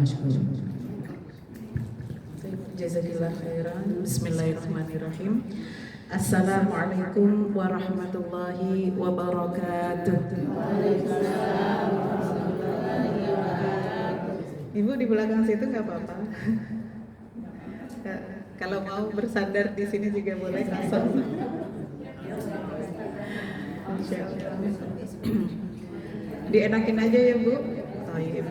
مشكور. Jazakillah khairan. Bismillahirrahmanirrahim. Assalamualaikum warahmatullahi wabarakatuh. Ibu di belakang situ nggak apa-apa. Kalau mau bersandar di sini juga boleh langsung. Dienakin aja ya Bu. Baik.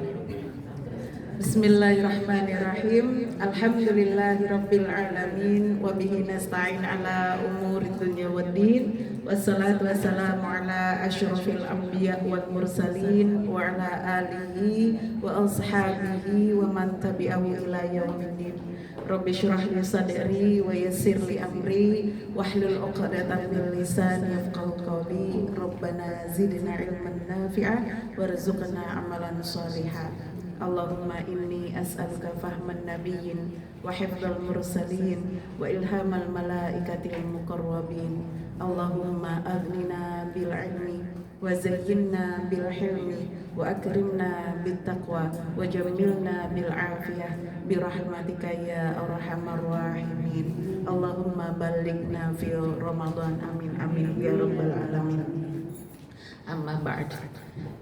Bismillahirrahmanirrahim. Alhamdulillahirabbil alamin wa bihi nasta'in ala umurid dunya waddin. Wassalatu wassalamu ala asyrafil anbiya wal mursalin wa ala alihi wa ashabihi wa man tabi'ahu ila yaumiddin. Rabbi shrah li sadri wa yassir li amri wahlul 'uqdatam min lisani yafqahu qawli. Rabbana zidna ilman nafi'a warzuqna amalan shalihan. Allahumma inni as'aluka fahman nabiyyin wa hifdzal mursalin wa ilhamal malaikatil muqarrabin. Allahumma aghnina bil ilmi wa zayyinna bil hilmi wa akrimna bit taqwa wa jammilna bil afiyah bi rahmatika ya arhamar rahimin. Allahumma ballighna fi Ramadan, amin amin ya rabbal alamin. Amma ba'd.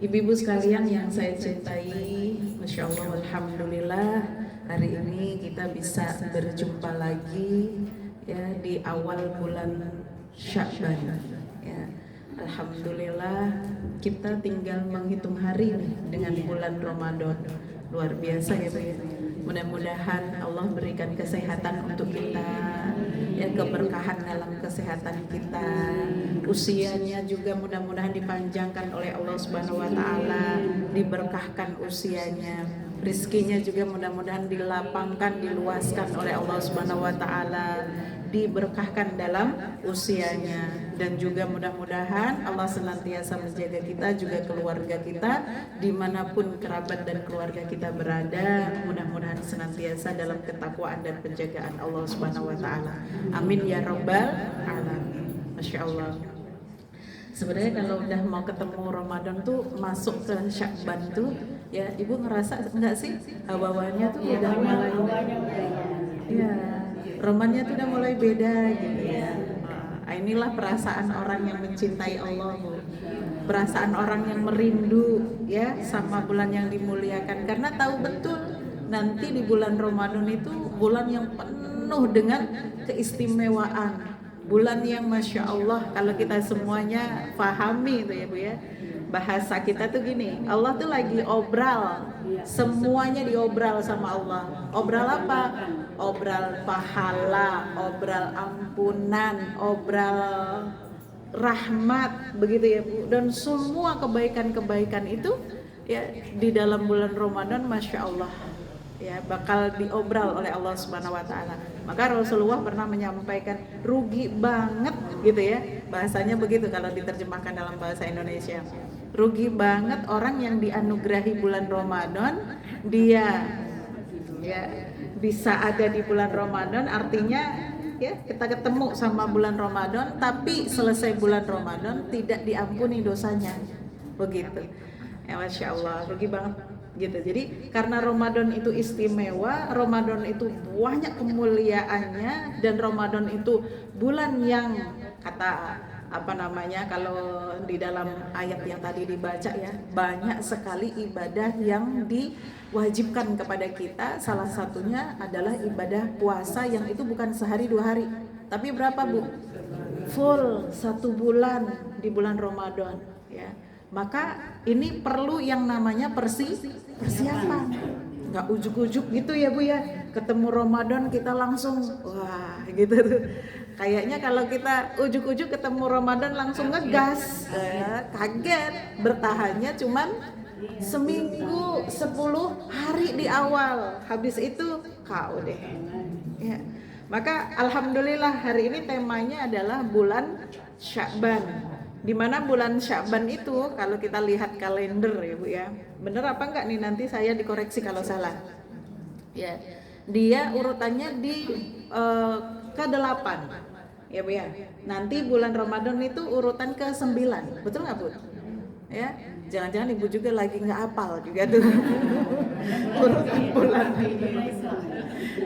Ibu-ibu sekalian yang saya cintai, Masya Allah, Alhamdulillah, hari ini kita bisa berjumpa lagi ya di awal bulan Sya'ban ya. Alhamdulillah, kita tinggal menghitung hari nih dengan bulan Ramadan. Luar biasa ya Bu. Mudah-mudahan Allah berikan kesehatan untuk kita, ya, keberkahan dalam kesehatan kita, usianya juga mudah-mudahan dipanjangkan oleh Allah Subhanahu wa taala, diberkahkan usianya, rizkinya juga mudah-mudahan dilapangkan, diluaskan oleh Allah Subhanahu wa taala, diberkahkan dalam usianya, dan juga mudah-mudahan Allah senantiasa menjaga kita, juga keluarga kita, dimanapun kerabat dan keluarga kita berada, mudah-mudahan senantiasa dalam ketakwaan dan penjagaan Allah Subhanahu wa taala. Amin ya rabbal alamin. Masya Allah. Sebenarnya kalau udah mau ketemu Ramadan tuh, masuk ke Sya'ban tuh, ya Ibu ngerasa enggak sih hawa-hawanya tuh udah mulai, ya, romannya tuh udah mulai beda gitu ya. Inilah perasaan orang yang mencintai Allah, Bu. Perasaan orang yang merindu ya sama bulan yang dimuliakan, karena tahu betul nanti di bulan Ramadan itu bulan yang penuh dengan keistimewaan. Bulan yang Masya Allah, kalau kita semuanya pahami itu ya Bu ya, bahasa kita tuh gini, Allah tuh lagi obral, semuanya diobral sama Allah. Obral apa? Obral pahala, obral ampunan, obral rahmat, begitu ya Bu. Dan semua kebaikan-kebaikan itu ya di dalam bulan Ramadan, Masya Allah, ya, bakal diobral oleh Allah Subhanahu wa taala. Maka Rasulullah pernah menyampaikan, rugi banget gitu ya, bahasanya begitu kalau diterjemahkan dalam bahasa Indonesia. Rugi banget orang yang dianugerahi bulan Ramadan, dia ya bisa ada di bulan Ramadan, artinya ya kita ketemu sama bulan Ramadan, tapi selesai bulan Ramadan tidak diampuni dosanya, begitu ya. Masya Allah, rugi banget gitu. Jadi karena Ramadan itu istimewa, Ramadan itu banyak kemuliaannya, dan Ramadan itu bulan yang kata kalau di dalam ayat yang tadi dibaca ya, banyak sekali ibadah yang diwajibkan kepada kita. Salah satunya adalah ibadah puasa, yang itu bukan sehari 2 hari, tapi berapa Bu? Full 1 bulan di bulan Ramadan ya. Maka ini perlu yang namanya persiapan. Nggak ujuk-ujuk gitu ya Bu ya, ketemu Ramadan kita langsung wah gitu tuh. Kayaknya kalau kita ujuk-ujuk ketemu Ramadan langsung ngegas, kaget, bertahannya cuman seminggu 10 hari di awal, habis itu KO deh ya. Maka alhamdulillah hari ini temanya adalah bulan Sya'ban, di mana bulan Sya'ban itu kalau kita lihat kalender ya Bu ya, bener apa enggak nih, nanti saya dikoreksi kalau salah ya, dia urutannya di ke-8 ya Bu ya. Nanti bulan Ramadan itu urutan ke-9, betul nggak Bu? Ya, Jangan-jangan ibu juga lagi nggak hafal juga tuh urutan bulan.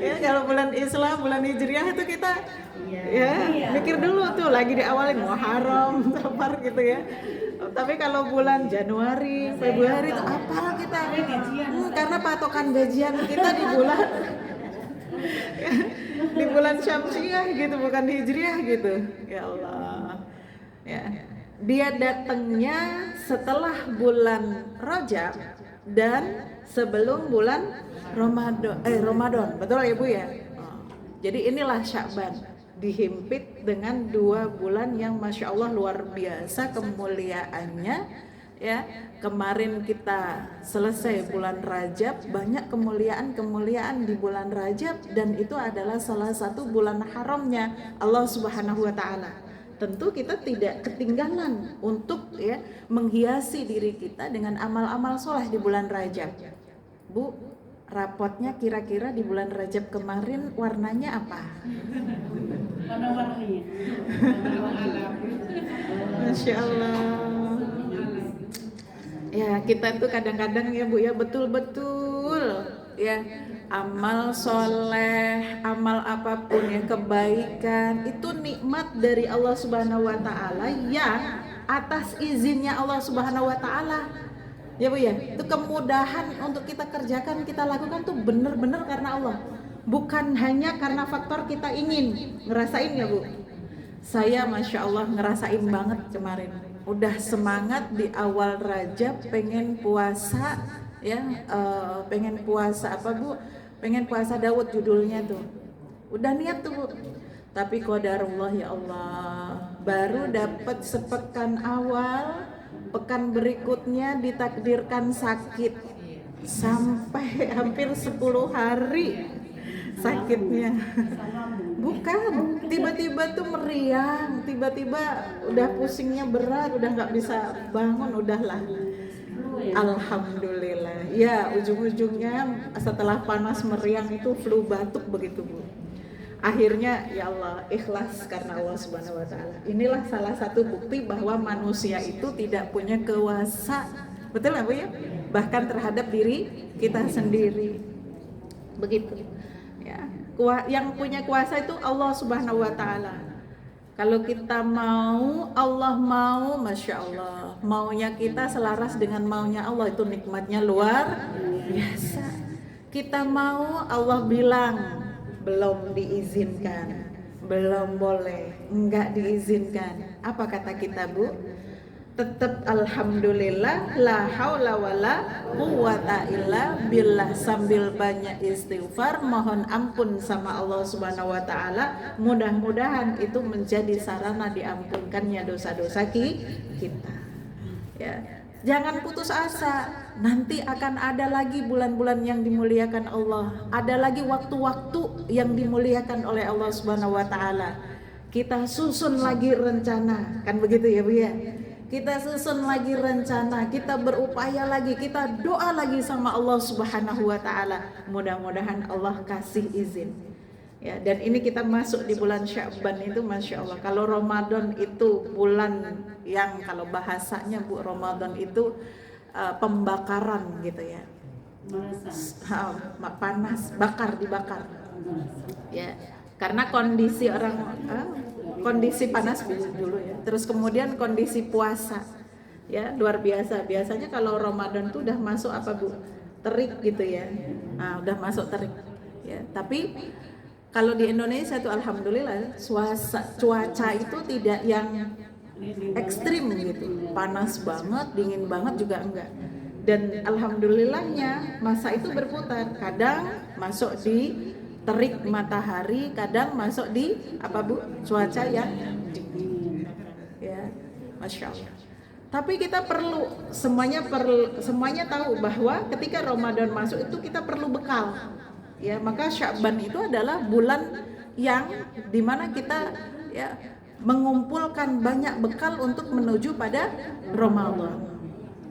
Ya kalau bulan Islam, bulan Hijriah itu kita ya mikir dulu tuh lagi diawalin Muharram, Safar gitu ya. Tapi kalau bulan Januari, Februari itu hafal kita. Karena patokan gajian kita di bulan Syamsiah gitu, bukan di Hijriah gitu. Ya Allah. Ya. Dia datangnya setelah bulan Rajab dan sebelum bulan Ramadan. Betul ya Bu ya? Jadi inilah Sya'ban, dihimpit dengan 2 bulan yang Masya Allah luar biasa kemuliaannya ya. Kemarin kita selesai bulan Rajab, banyak kemuliaan di bulan Rajab, dan itu adalah salah satu bulan haramnya Allah Subhanahu wa taala. Tentu kita tidak ketinggalan untuk ya menghiasi diri kita dengan amal-amal soleh di bulan Rajab. Bu, rapotnya kira-kira di bulan Rajab kemarin warnanya apa? Warna-warni. Masya Allah. Ya kita tuh kadang-kadang ya Bu ya betul-betul ya amal soleh, amal apapun ya kebaikan itu nikmat dari Allah Subhanahu Wa Taala yang atas izinnya Allah Subhanahu Wa Taala. Ya Bu ya, itu kemudahan untuk kita kerjakan, kita lakukan tuh benar-benar karena Allah, bukan hanya karena faktor kita ingin. Ngerasain ya Bu? Saya Masya Allah ngerasain banget kemarin. Udah semangat di awal Rajab pengen puasa ya, pengen puasa apa Bu? Pengen puasa Daud judulnya tuh. Udah niat tuh Bu. Tapi qadarullah ya Allah, baru dapat sepekan awal, pekan berikutnya ditakdirkan sakit sampai hampir 10 hari sakitnya. Bukan, tiba-tiba tuh meriang, tiba-tiba udah pusingnya berat, udah nggak bisa bangun, udahlah. Alhamdulillah. Ya, ujung-ujungnya setelah panas meriang itu flu batuk begitu Bu. Akhirnya ya Allah ikhlas karena Allah Subhanahu wa taala. Inilah salah satu bukti bahwa manusia itu tidak punya kuasa. Betul nggak Bu ya? Bahkan terhadap diri kita sendiri. Begitu. Ya. Yang punya kuasa itu Allah Subhanahu wa taala. Kalau kita mau, Allah mau, Masya Allah. Maunya kita selaras dengan maunya Allah, itu nikmatnya luar biasa. Kita mau, Allah bilang belum diizinkan, belum boleh, enggak diizinkan. Apa kata kita Bu? Tetap alhamdulillah, la haula wala quwata illa billah, sambil banyak istighfar, mohon ampun sama Allah Subhanahu wa taala. Mudah-mudahan itu menjadi sarana diampunkannya dosa-dosa kita. Ya. Jangan putus asa. Nanti akan ada lagi bulan-bulan yang dimuliakan Allah. Ada lagi waktu-waktu yang dimuliakan oleh Allah Subhanahu wa taala. Kita susun lagi rencana, kan begitu ya Bu ya? Kita susun lagi rencana, kita berupaya lagi, kita doa lagi sama Allah Subhanahu wa taala. Mudah-mudahan Allah kasih izin. Ya, dan ini kita masuk di bulan Sya'ban itu Masya Allah. Kalau Ramadan itu bulan yang kalau bahasanya Bu, Ramadan itu pembakaran gitu ya. Panas, dibakar. Ya, karena kondisi kondisi panas dulu ya. Terus kemudian kondisi puasa. Ya, luar biasa. Biasanya kalau Ramadan tuh udah masuk apa Bu? Terik gitu ya. Nah, udah masuk terik. Ya, tapi kalau di Indonesia tuh alhamdulillah cuaca itu tidak yang ekstrim gitu. Panas banget, dingin banget juga enggak. Dan alhamdulillahnya masa itu berputar. Kadang masuk di terik matahari, kadang masuk di apa Bu? Cuaca yang dingin. Ya, Masya Allah. Tapi kita perlu semuanya tahu bahwa ketika Ramadan masuk itu kita perlu bekal. Ya, maka Sya'ban itu adalah bulan yang dimana kita ya mengumpulkan banyak bekal untuk menuju pada Ramadan.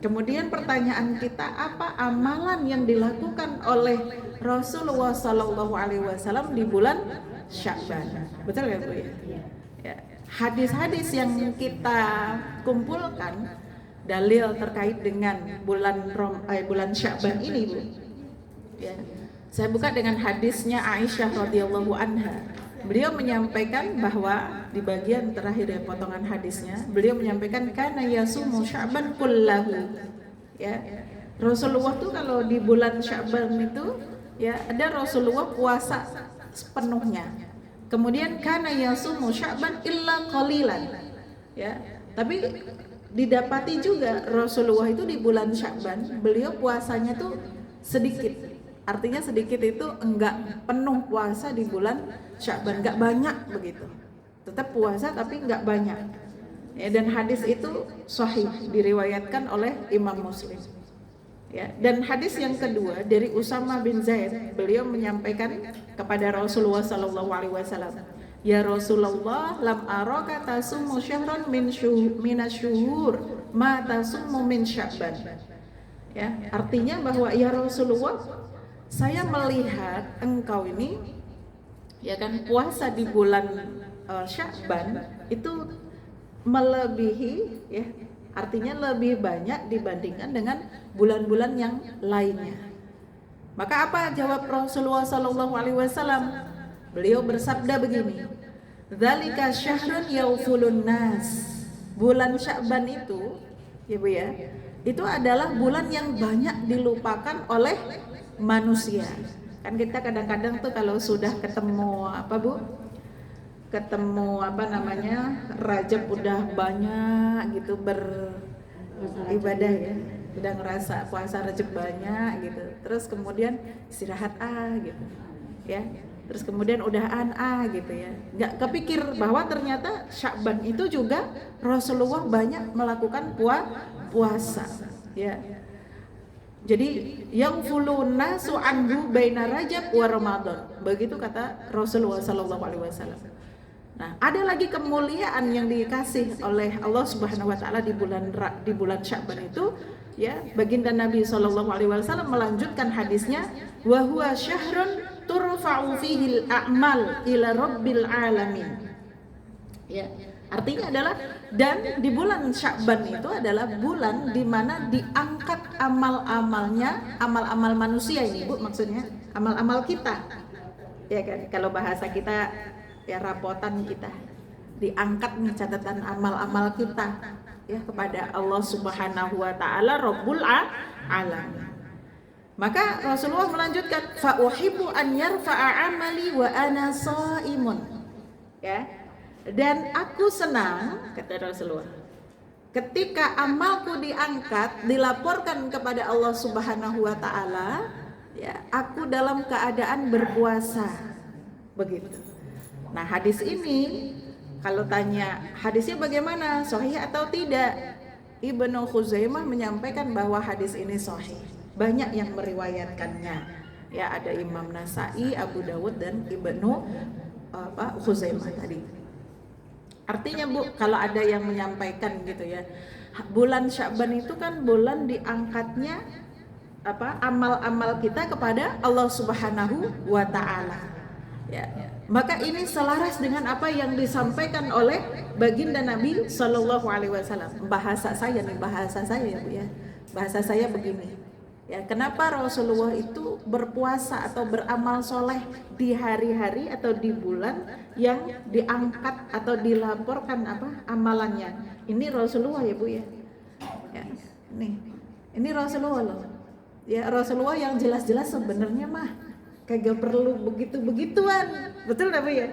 Kemudian pertanyaan kita, apa amalan yang dilakukan oleh Rasulullah Sallallahu Alaihi Wasallam di bulan Sya'ban? Betul ya Bu ya? Hadis-hadis yang kita kumpulkan dalil terkait dengan bulan Sya'ban ini, Bu. Ya. Saya buka dengan hadisnya Aisyah radhiyallahu anha. Beliau menyampaikan bahwa di bagian terakhir ya potongan hadisnya, beliau menyampaikan kana yasumu Sya'ban kullahu. Ya. Rasulullah tuh kalau di bulan Sya'ban itu ya ada Rasulullah puasa sepenuhnya. Kemudian kana yasumu Sya'ban illa qalilan. Ya. Tapi didapati juga Rasulullah itu di bulan Sya'ban beliau puasanya tuh sedikit. Artinya sedikit itu enggak penuh puasa di bulan Sya'ban, enggak banyak begitu. Tetap puasa tapi enggak banyak. Ya, dan hadis itu sahih diriwayatkan oleh Imam Muslim. Ya, dan hadis yang kedua dari Usama bin Zaid, beliau menyampaikan kepada Rasulullah sallallahu alaihi wasallam, "Ya Rasulullah, lam araka tasumu syahran minasyuhur ma tasumu min Sya'ban." Ya, artinya bahwa ya Rasulullah, saya melihat engkau ini ya kan puasa di bulan Sya'ban itu melebihi ya, artinya lebih banyak dibandingkan dengan bulan-bulan yang lainnya. Maka apa jawab Rasulullah sallallahu alaihi wasallam? Beliau bersabda begini, "Dzalika syahrun yaufulun nas." Bulan Sya'ban itu ya Bu ya, itu adalah bulan yang banyak dilupakan oleh manusia. Kan kita kadang-kadang tuh kalau sudah ketemu apa Bu? Ketemu apa namanya? Rajab udah banyak gitu beribadah ya. Udah ngerasa puasa Rajab banyak gitu. Terus kemudian istirahat gitu. Ya. Terus kemudian udahan gitu ya. Nggak kepikir bahwa ternyata Sya'ban itu juga Rasulullah banyak melakukan puasa ya. Jadi yang fuluna su'anhu baina Rajab wa Ramadan. Begitu kata Rasulullah sallallahu alaihi wasallam. Nah, ada lagi kemuliaan yang dikasih oleh Allah Subhanahu wa taala di bulan Sya'ban itu ya. Baginda Nabi sallallahu alaihi wasallam melanjutkan hadisnya, wa huwa syahrun turfa'u fihi al-a'mal ila rabbil alamin. Ya. Artinya adalah dan di bulan Sya'ban itu adalah bulan di mana diangkat amal-amalnya, amal-amal manusia ini Bu maksudnya, amal-amal kita. Ya kan, kalau bahasa kita ya rapotan kita. Diangkat nih catatan amal-amal kita ya kepada Allah Subhanahu wa taala Rabbul alamin. Maka Rasulullah melanjutkan fa uhibbu an yarfa'a amali wa ana shaimun. Ya. Dan aku senang, kata Rasulullah, ketika amalku diangkat, dilaporkan kepada Allah Subhanahu wa taala, ya, aku dalam keadaan berpuasa. Begitu. Nah, hadis ini kalau tanya hadisnya bagaimana? Sahih atau tidak? Ibnu Khuzaimah menyampaikan bahwa hadis ini sahih. Banyak yang meriwayatkannya. Ya, ada Imam Nasai, Abu Dawud dan Ibnu Khuzaimah tadi. Artinya Bu, kalau ada yang menyampaikan gitu ya, bulan Sya'ban itu kan bulan diangkatnya amal-amal kita kepada Allah Subhanahu wa taala. Ya. Maka ini selaras dengan apa yang disampaikan oleh baginda Nabi sallallahu alaihi wasallam. Bahasa saya ya Bu ya. Bahasa saya begini. Ya, kenapa Rasulullah itu berpuasa atau beramal soleh di hari-hari atau di bulan yang diangkat atau dilaporkan amalannya? Ini Rasulullah ya Bu ya. Ya, ini Rasulullah loh. Ya Rasulullah yang jelas-jelas sebenarnya mah kagak perlu begitu-begituan. Betul enggak Bu ya?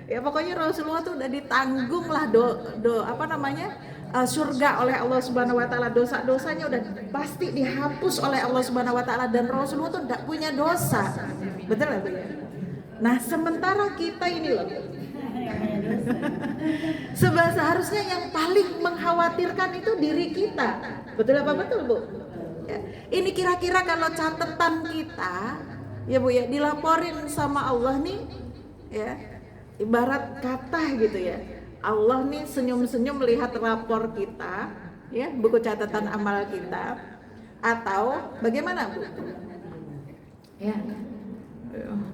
Ya pokoknya Rasulullah tuh udah ditanggung lah surga oleh Allah Subhanahu wa taala, dosa-dosanya udah pasti dihapus oleh Allah Subhanahu wa taala dan Rasulullah tuh enggak punya dosa. Betul enggak Bu ya? Nah, sementara kita ini loh. Seharusnya yang paling mengkhawatirkan itu diri kita. Betul apa betul Bu? Ya. Ini kira-kira kalau catatan kita ya Bu ya dilaporin sama Allah nih ya, ibarat kata gitu ya, Allah nih senyum-senyum melihat rapor kita ya, buku catatan amal kita, atau bagaimana Bu? Ya,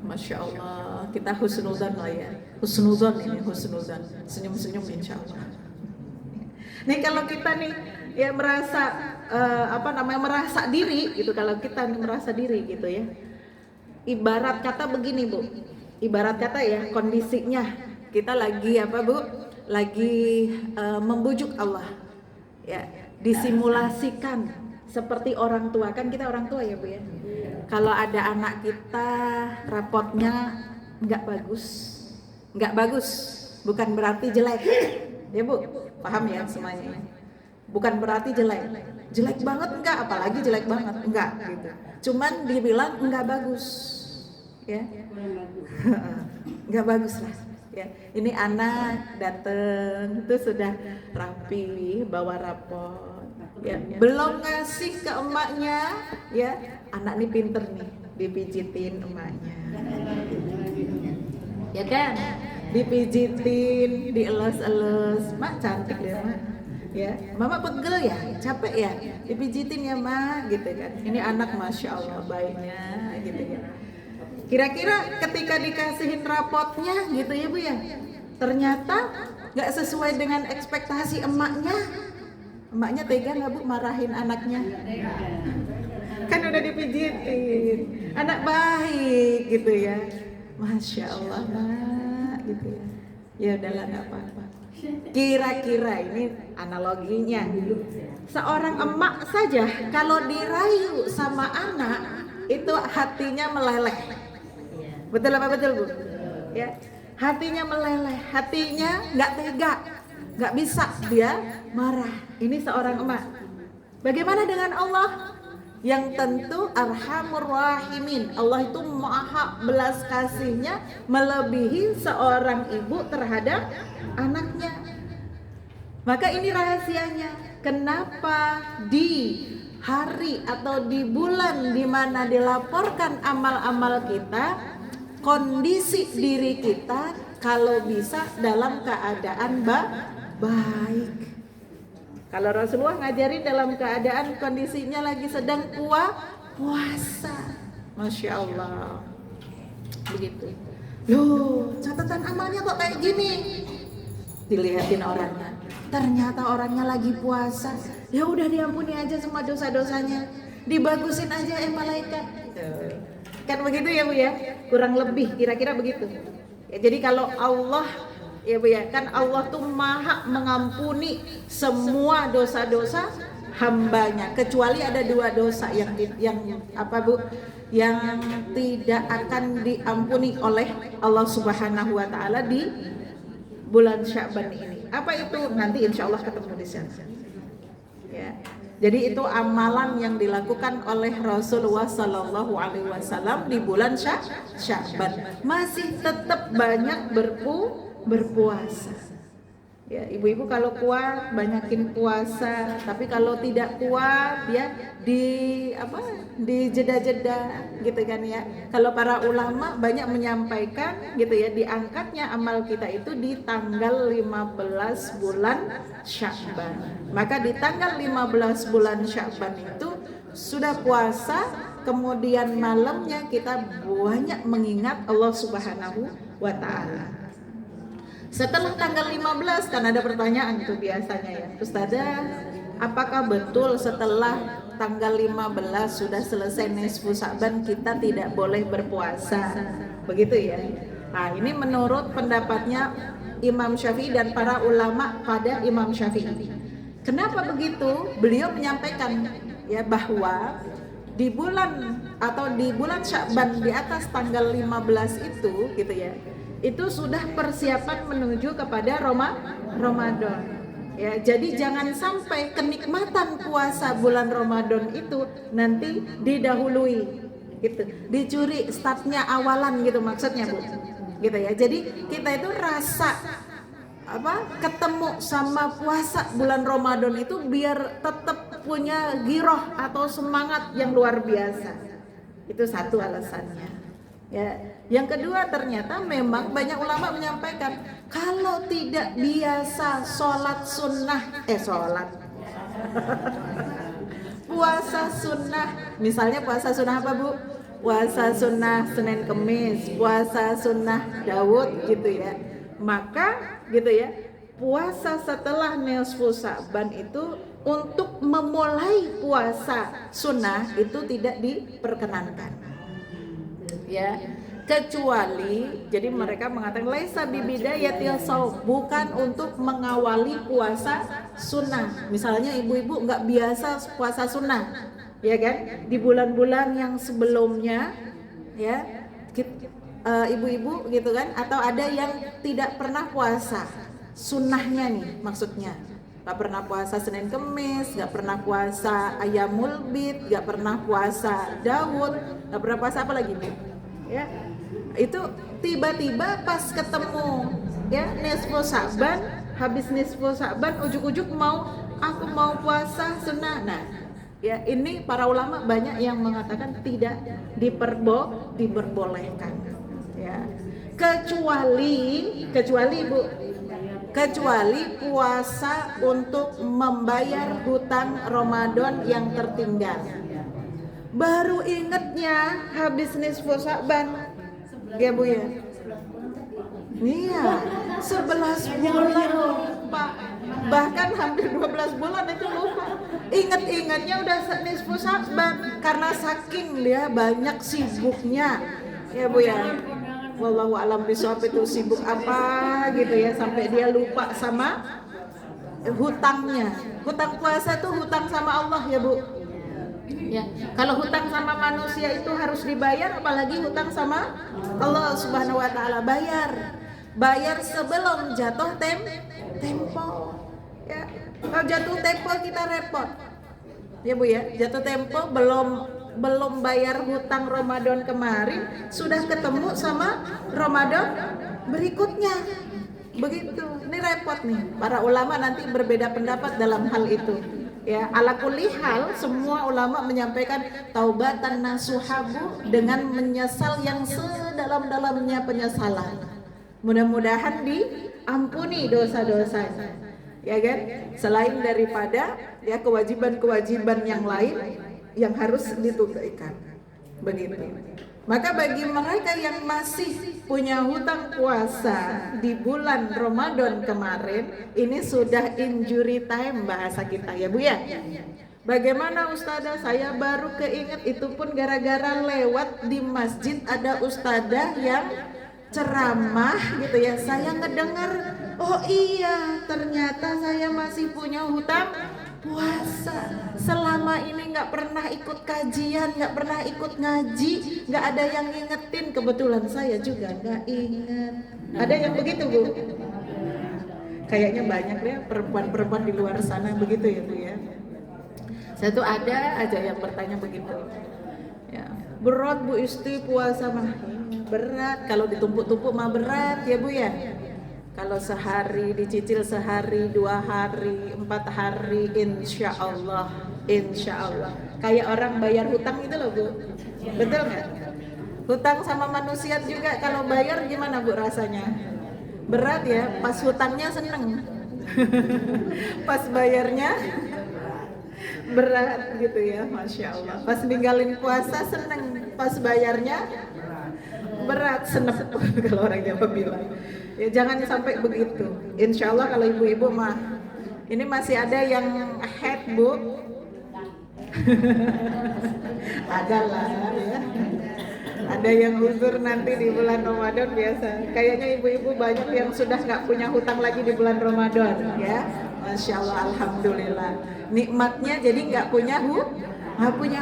Masya Allah, kita husnuzan lah ya, husnuzan, senyum-senyum insya Allah. Nih kalau kita nih ya merasa merasa diri gitu. Kalau kita merasa diri gitu ya, ibarat kata begini Bu, ibarat kata ya kondisinya kita lagi lagi membujuk Allah ya, disimulasikan seperti orang tua, kan kita orang tua ya Bu ya. Kalau ada anak kita rapotnya nggak bagus, bukan berarti jelek ya Bu, paham ya semuanya, bukan berarti jelek banget enggak, apalagi jelek banget enggak gitu, cuman dibilang enggak bagus ya. Enggak bagus lah ya. Ini anak dateng itu sudah rapi, bawa rapot ya, belum ngasih ke emaknya ya. Anak nih pinter nih, dipijitin emaknya ya kan, dipijitin, dielus-elus, mak cantik deh mak ya, mama pegel ya, capek ya, dipijitin ya mak gitu kan. Ini anak masya Allah baiknya gitu ya. Kira-kira ketika dikasihin rapotnya gitu ya Bu ya, ternyata nggak sesuai dengan ekspektasi emaknya tega nggak Bu marahin anaknya? Kan udah dipijitin, anak baik gitu ya, masya Allah mak gitu ya. Ya udahlah nggak apa-apa. Kira-kira ini analoginya, seorang emak saja kalau dirayu sama anak itu hatinya meleleh. Betul apa betul Bu? Ya, hatinya meleleh, hatinya nggak tega, nggak bisa dia marah. Ini seorang emak. Bagaimana dengan Allah? Yang tentu Arhamur Rahimin. Allah itu maha belas kasihnya melebihi seorang ibu terhadap anaknya. Maka ini rahasianya. Kenapa di hari atau di bulan di mana dilaporkan amal-amal kita, kondisi diri kita kalau bisa dalam keadaan baik. Kalau Rasulullah ngajarin dalam keadaan kondisinya lagi sedang puasa, masya Allah, begitu. Loh, catatan amalnya kok kayak gini? Dilihatin orangnya, ternyata orangnya lagi puasa. Ya udah diampuni aja semua dosa-dosanya, dibagusin aja malaikat. Kan begitu ya Bu ya, kurang lebih kira-kira begitu. Ya, jadi kalau Allah ya Bu ya, kan Allah tuh maha mengampuni semua dosa-dosa hambanya, kecuali ada dua dosa yang apa Bu, yang tidak akan diampuni oleh Allah Subhanahu wa taala di bulan Sya'ban ini. Apa itu? Nanti insya Allah ketemu di sana ya. Jadi itu amalan yang dilakukan oleh Rasulullah Sallallahu Alaihi Wasallam di bulan Sya'ban. Masih tetap banyak berpuasa. Ya, ibu-ibu kalau kuat banyakin puasa, tapi kalau tidak kuat ya di jeda-jeda gitu kan ya. Kalau para ulama banyak menyampaikan gitu ya, diangkatnya amal kita itu di tanggal 15 bulan Sya'ban. Maka di tanggal 15 bulan Sya'ban itu sudah puasa, kemudian malamnya kita banyak mengingat Allah Subhanahu wa taala. Setelah tanggal 15 kan ada pertanyaan itu biasanya ya, Ustazah, apakah betul setelah tanggal 15 sudah selesai nisfu Sya'ban kita tidak boleh berpuasa? Begitu ya. Nah, ini menurut pendapatnya Imam Syafi'i dan para ulama pada Imam Syafi'i. Kenapa begitu? Beliau menyampaikan ya bahwa di bulan Sya'ban di atas tanggal 15 itu gitu ya, itu sudah persiapan menuju kepada Ramadan. Ya, jadi jangan sampai kenikmatan puasa bulan Ramadan itu nanti didahului gitu. Dicuri startnya awalan gitu maksudnya Bu. Gitu ya. Jadi kita itu rasa ketemu sama puasa bulan Ramadan itu biar tetap punya giroh atau semangat yang luar biasa. Itu satu alasannya. Ya, yang kedua ternyata memang banyak ulama menyampaikan kalau tidak biasa sholat sunnah, puasa sunnah, misalnya puasa sunnah apa Bu? Puasa sunnah Senin Kemis, puasa sunnah Daud gitu ya. Maka gitu ya, puasa setelah nisfu Sya'ban itu untuk memulai puasa sunnah itu tidak diperkenankan. Ya, kecuali jadi mereka mengatakan laisa bibidayatil shaum, bukan untuk mengawali puasa sunnah. Misalnya ibu-ibu nggak biasa puasa sunnah, ya kan? Di bulan-bulan yang sebelumnya, ya, ibu-ibu gitu kan? Atau ada yang tidak pernah puasa sunnahnya nih, maksudnya gak pernah puasa Senin Kemis, gak pernah puasa Ayamul Bid, gak pernah puasa Daud, gak pernah puasa apa lagi nih? Ya, itu tiba-tiba pas ketemu ya nisfu Sya'ban, habis nisfu Sya'ban ujuk-ujuk aku mau puasa sunnah. Nah, ya ini para ulama banyak yang mengatakan tidak diperbolehkan. Ya, kecuali puasa untuk membayar hutang Ramadan yang tertinggal. Baru ingetnya habis nisfu Sya'ban, ya Bu ya. Iya, 11 bulan lupa, bahkan hampir 12 bulan itu lupa. Ingat-ingatnya udah nisfu Sya'ban karena saking dia banyak sibuknya, ya Bu ya. Wallahu alam bishawab, itu sibuk apa gitu ya sampai dia lupa sama hutangnya. Hutang puasa tuh hutang sama Allah ya Bu. Ya, kalau hutang sama manusia itu harus dibayar, apalagi hutang sama Allah Subhanahu wa taala. Bayar sebelum jatuh tempo. Ya, kalau jatuh tempo kita repot. Ya Bu ya, jatuh tempo belum bayar hutang Ramadan kemarin, sudah ketemu sama Ramadan berikutnya. Begitu. Ini repot nih. Para ulama nanti berbeda pendapat dalam hal itu. Ya, ala kulli hal semua ulama menyampaikan taubatan nasuhabu dengan menyesal yang sedalam-dalamnya penyesalan. Mudah-mudahan diampuni dosa-dosanya. Ya kan? Selain daripada ya kewajiban-kewajiban yang lain yang harus ditunaikan. Begitu. Maka bagi mereka yang masih punya hutang puasa di bulan Ramadan kemarin, ini sudah injury time bahasa kita ya Bu ya. Bagaimana ustazah, saya baru keinget itu pun gara-gara lewat di masjid ada ustazah yang ceramah gitu ya. Saya ngedengar, oh iya ternyata saya masih punya hutang puasa. Selama ini nggak pernah ikut kajian, nggak pernah ikut ngaji, nggak ada yang ngingetin. Kebetulan saya juga nggak ingat. Ada yang begitu Bu? Kayaknya banyak deh perempuan-perempuan di luar sana begitu ya Bu ya. Saya tuh ada aja yang bertanya begitu. Ya, berat Bu Isti puasa mah. Berat, kalau ditumpuk-tumpuk mah berat ya Bu ya. Kalau sehari dicicil sehari, 2 hari, 4 hari, insya Allah kayak orang bayar hutang itu loh Bu. Betul nggak? Hutang sama manusia juga kalau bayar gimana Bu rasanya? Berat ya, pas hutangnya seneng pas bayarnya berat gitu ya, Masya Allah. Pas ninggalin puasa seneng, pas bayarnya berat, senep kalau orang Jawa bilang. Ya jangan sampai begitu. Insya Allah kalau ibu-ibu mah ini masih ada yang head Bu. Ada lah ya. Ada yang uzur nanti di bulan Ramadan biasa. Kayaknya ibu-ibu banyak yang sudah nggak punya hutang lagi di bulan Ramadan ya. Masya Allah, alhamdulillah. Nikmatnya jadi nggak punya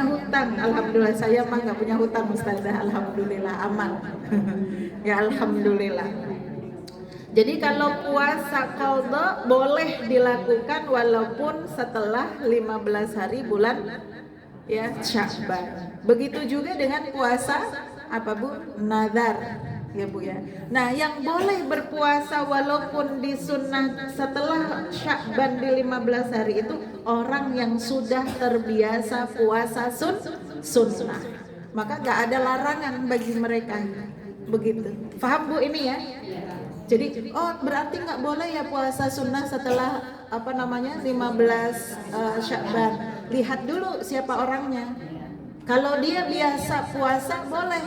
hutang. Alhamdulillah, saya mah nggak punya hutang Ustazah. Alhamdulillah aman. Ya alhamdulillah. Jadi kalau puasa qadha boleh dilakukan walaupun setelah 15 hari bulan ya Sya'ban. Begitu juga dengan puasa apa Bu? Nazar ya Bu ya. Nah, yang boleh berpuasa walaupun disunnah setelah Sya'ban di 15 hari itu orang yang sudah terbiasa puasa sunnah. Maka gak ada larangan bagi mereka. Begitu. Paham Bu ini ya? Jadi, oh berarti nggak boleh ya puasa sunnah setelah 15 Sya'ban. Lihat dulu siapa orangnya. Kalau dia biasa puasa boleh.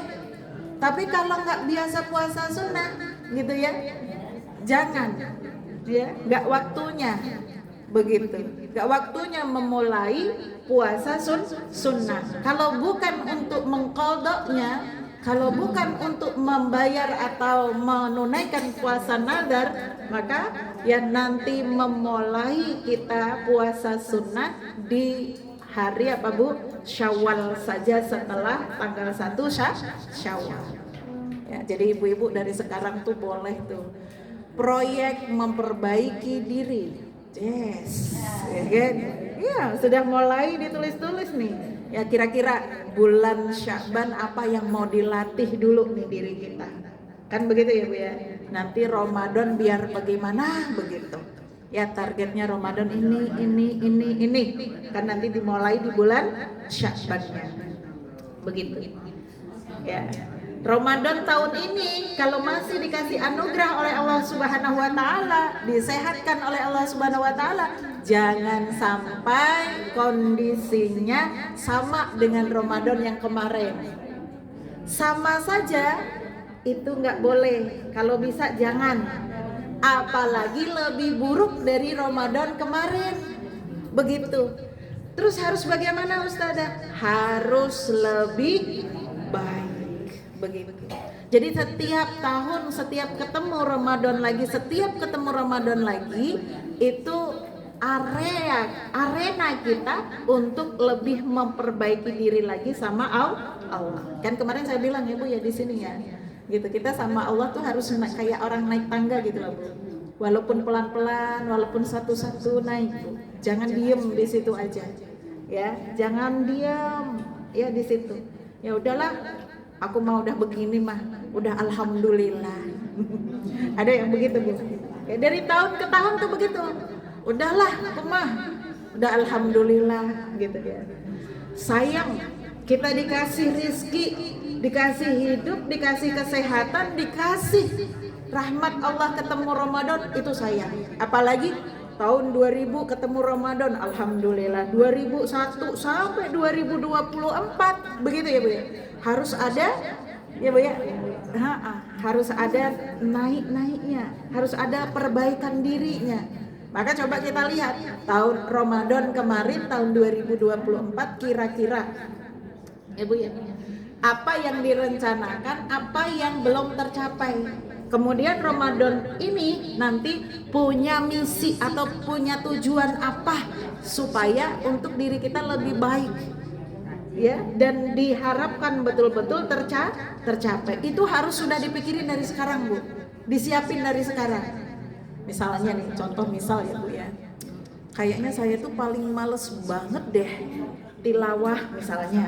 Tapi kalau nggak biasa puasa sunnah, gitu ya, jangan. ya, nggak waktunya begitu, nggak waktunya memulai puasa sunnah. Kalau bukan untuk mengqadanya, kalau bukan untuk membayar atau menunaikan puasa nadar, maka ya nanti memulai kita puasa sunnah di hari apa Bu? Syawal saja, setelah tanggal 1 Syawal. Ya, jadi ibu-ibu dari sekarang tuh boleh tuh proyek memperbaiki diri. Yes, ya kan? Ya, sudah mulai ditulis-tulis nih. Ya, kira-kira bulan Sya'ban apa yang mau dilatih dulu nih diri kita. Kan begitu ya Bu ya. Nanti Ramadan biar bagaimana begitu. Ya, targetnya Ramadan ini. Kan nanti dimulai di bulan Sya'bannya. Begitu. Ya. Ramadan tahun ini kalau masih dikasih anugerah oleh Allah Subhanahu wa taala, disehatkan oleh Allah Subhanahu wa taala, jangan sampai kondisinya sama dengan Ramadan yang kemarin. Sama saja itu nggak boleh. Kalau bisa jangan. Apalagi lebih buruk dari Ramadan kemarin. Begitu. Terus harus bagaimana Ustazah? Harus lebih baik. Begitu. Jadi setiap tahun, setiap ketemu Ramadan lagi, itu arena kita untuk lebih memperbaiki diri lagi sama Allah. Kan kemarin saya bilang ya Bu ya di sini ya. Gitu, kita sama Allah tuh harus kayak orang naik tangga gitu loh Bu. Walaupun pelan-pelan, walaupun satu-satu naik Bu. Jangan diem di situ aja. Ya, jangan diem ya di situ. Ya udahlah, aku mau udah begini mah, udah alhamdulillah. Ada yang begitu Bu. Ya, dari tahun ke tahun tuh begitu. Udahlah, aku mah udah alhamdulillah gitu ya. Sayang kita dikasih rizki, dikasih hidup, dikasih kesehatan, dikasih rahmat Allah ketemu Ramadan, itu sayang. Apalagi tahun 2000 ketemu Ramadan, alhamdulillah. 2001 sampai 2024 begitu ya Bu ya. Harus ada ya Bu ya. Harus ada naik-naiknya, harus ada perbaikan dirinya. Maka coba kita lihat tahun Ramadan kemarin tahun 2024 kira-kira ya Bu ya. Apa yang direncanakan, apa yang belum tercapai. Kemudian Ramadan ini nanti punya misi atau punya tujuan apa supaya untuk diri kita lebih baik. Ya, dan diharapkan betul-betul tercapai. Itu harus sudah dipikirin dari sekarang Bu. Disiapin dari sekarang. Misalnya nih, contoh misal ya Bu ya. Kayaknya saya tuh paling males banget deh tilawah misalnya.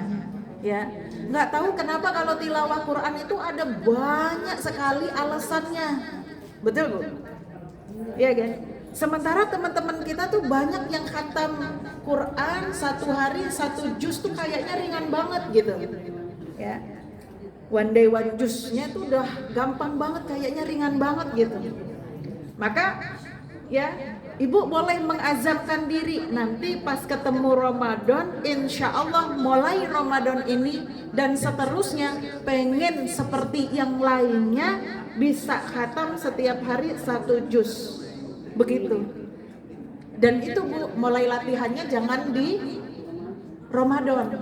Ya, nggak tahu kenapa kalau tilawah Quran itu ada banyak sekali alasannya, betul Bu? Iya kan? Sementara teman-teman kita tuh banyak yang khatam Quran satu hari 1 juz tuh kayaknya ringan banget gitu, ya. One day one juznya tuh udah gampang banget, kayaknya ringan banget gitu. Maka ya, Ibu boleh mengazamkan diri nanti pas ketemu Ramadan, insya Allah mulai Ramadan ini dan seterusnya pengen seperti yang lainnya bisa khatam setiap hari 1 juz, begitu. Dan itu Bu, mulai latihannya jangan di Ramadan,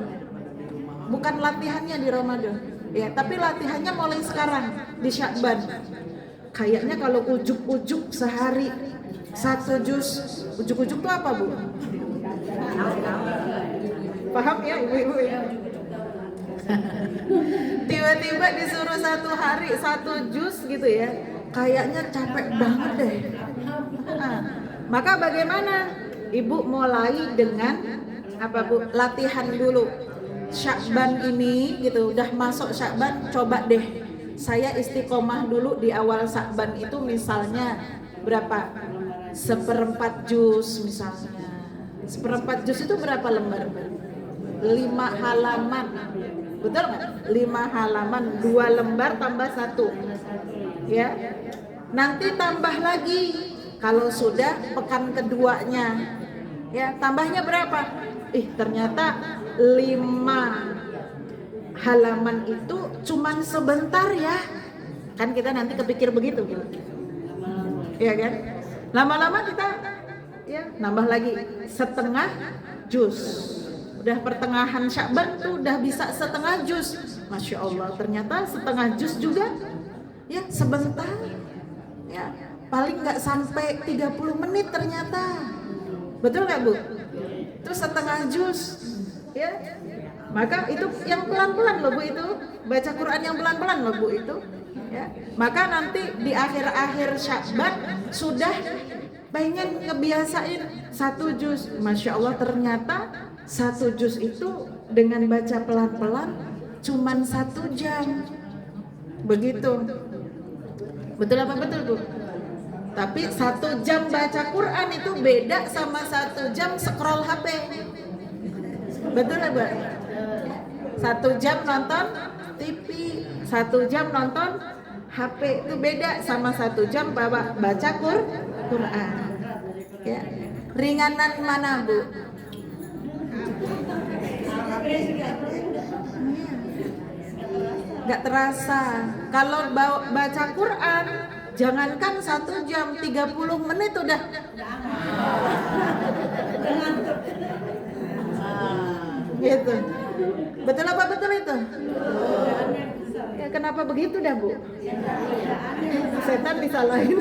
bukan latihannya di Ramadan, ya, tapi latihannya mulai sekarang di Sya'ban. Kayaknya kalau ujuk-ujuk sehari 1 juz, ujuk-ujuk itu apa Bu? Paham ya ibu-ibu ya? Tiba-tiba disuruh 1 hari 1 juz gitu ya, kayaknya capek banget deh. Maka bagaimana? Ibu mulai dengan apa Bu? Latihan dulu. Sya'ban ini gitu, udah masuk Sya'ban, coba deh saya istiqomah dulu di awal Sya'ban itu misalnya berapa? 1/4 juz misalnya. 1/4 juz itu berapa lembar? 5 halaman. Betul nggak? 5 halaman, 2 lembar tambah 1. Ya. Nanti tambah lagi kalau sudah pekan keduanya. Ya, tambahnya berapa? Ternyata 5 halaman itu cuman sebentar ya. Kan kita nanti kepikir begitu gitu. Iya kan? Lama-lama kita ya nambah lagi setengah juz. Udah pertengahan Sya'ban tuh udah bisa setengah juz. Masya Allah, ternyata setengah juz juga ya sebentar. Ya, paling nggak sampai 30 menit ternyata. Betul nggak Bu? Itu setengah juz. Ya. Maka itu yang pelan-pelan loh Bu itu. Baca Quran yang pelan-pelan loh Bu itu. Ya. Maka nanti di akhir-akhir Sya'ban sudah pengen ngebiasain 1 juz. Masya Allah, ternyata 1 juz itu dengan baca pelan-pelan cuman 1 jam. Begitu. Betul apa betul Bu? Tapi 1 jam baca Quran itu beda sama 1 jam scroll HP. Betul ya Bu? 1 jam nonton TV, 1 jam nonton HP itu beda sama 1 jam baca Quran. Ya. Ringanan mana Bu? Gak terasa. Kalau baca Quran, jangankan 1 jam, 30 menit udah. Gitu. Betul apa betul itu? Ya, kenapa begitu dah Bu? Setan disalahin.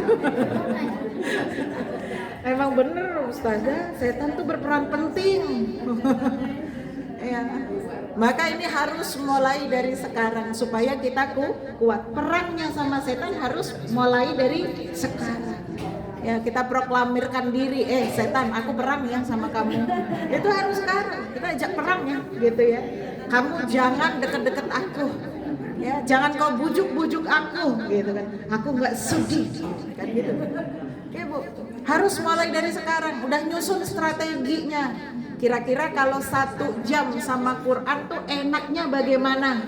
Emang bener Ustazah, setan tuh berperan penting. Ya. Maka ini harus mulai dari sekarang supaya kita kuat. Perangnya sama setan harus mulai dari sekarang. Ya, kita proklamirkan diri, setan, aku perang ya sama kamu. Itu harus sekarang. Kita ajak perang ya, gitu ya. Kamu jangan deket-deket aku. Ya, jangan kau bujuk-bujuk aku, gitu kan. Aku nggak sudi, kan gitu. Ya Bu, harus mulai dari sekarang. Udah nyusun strateginya. Kira-kira kalau 1 jam sama Quran tuh enaknya bagaimana,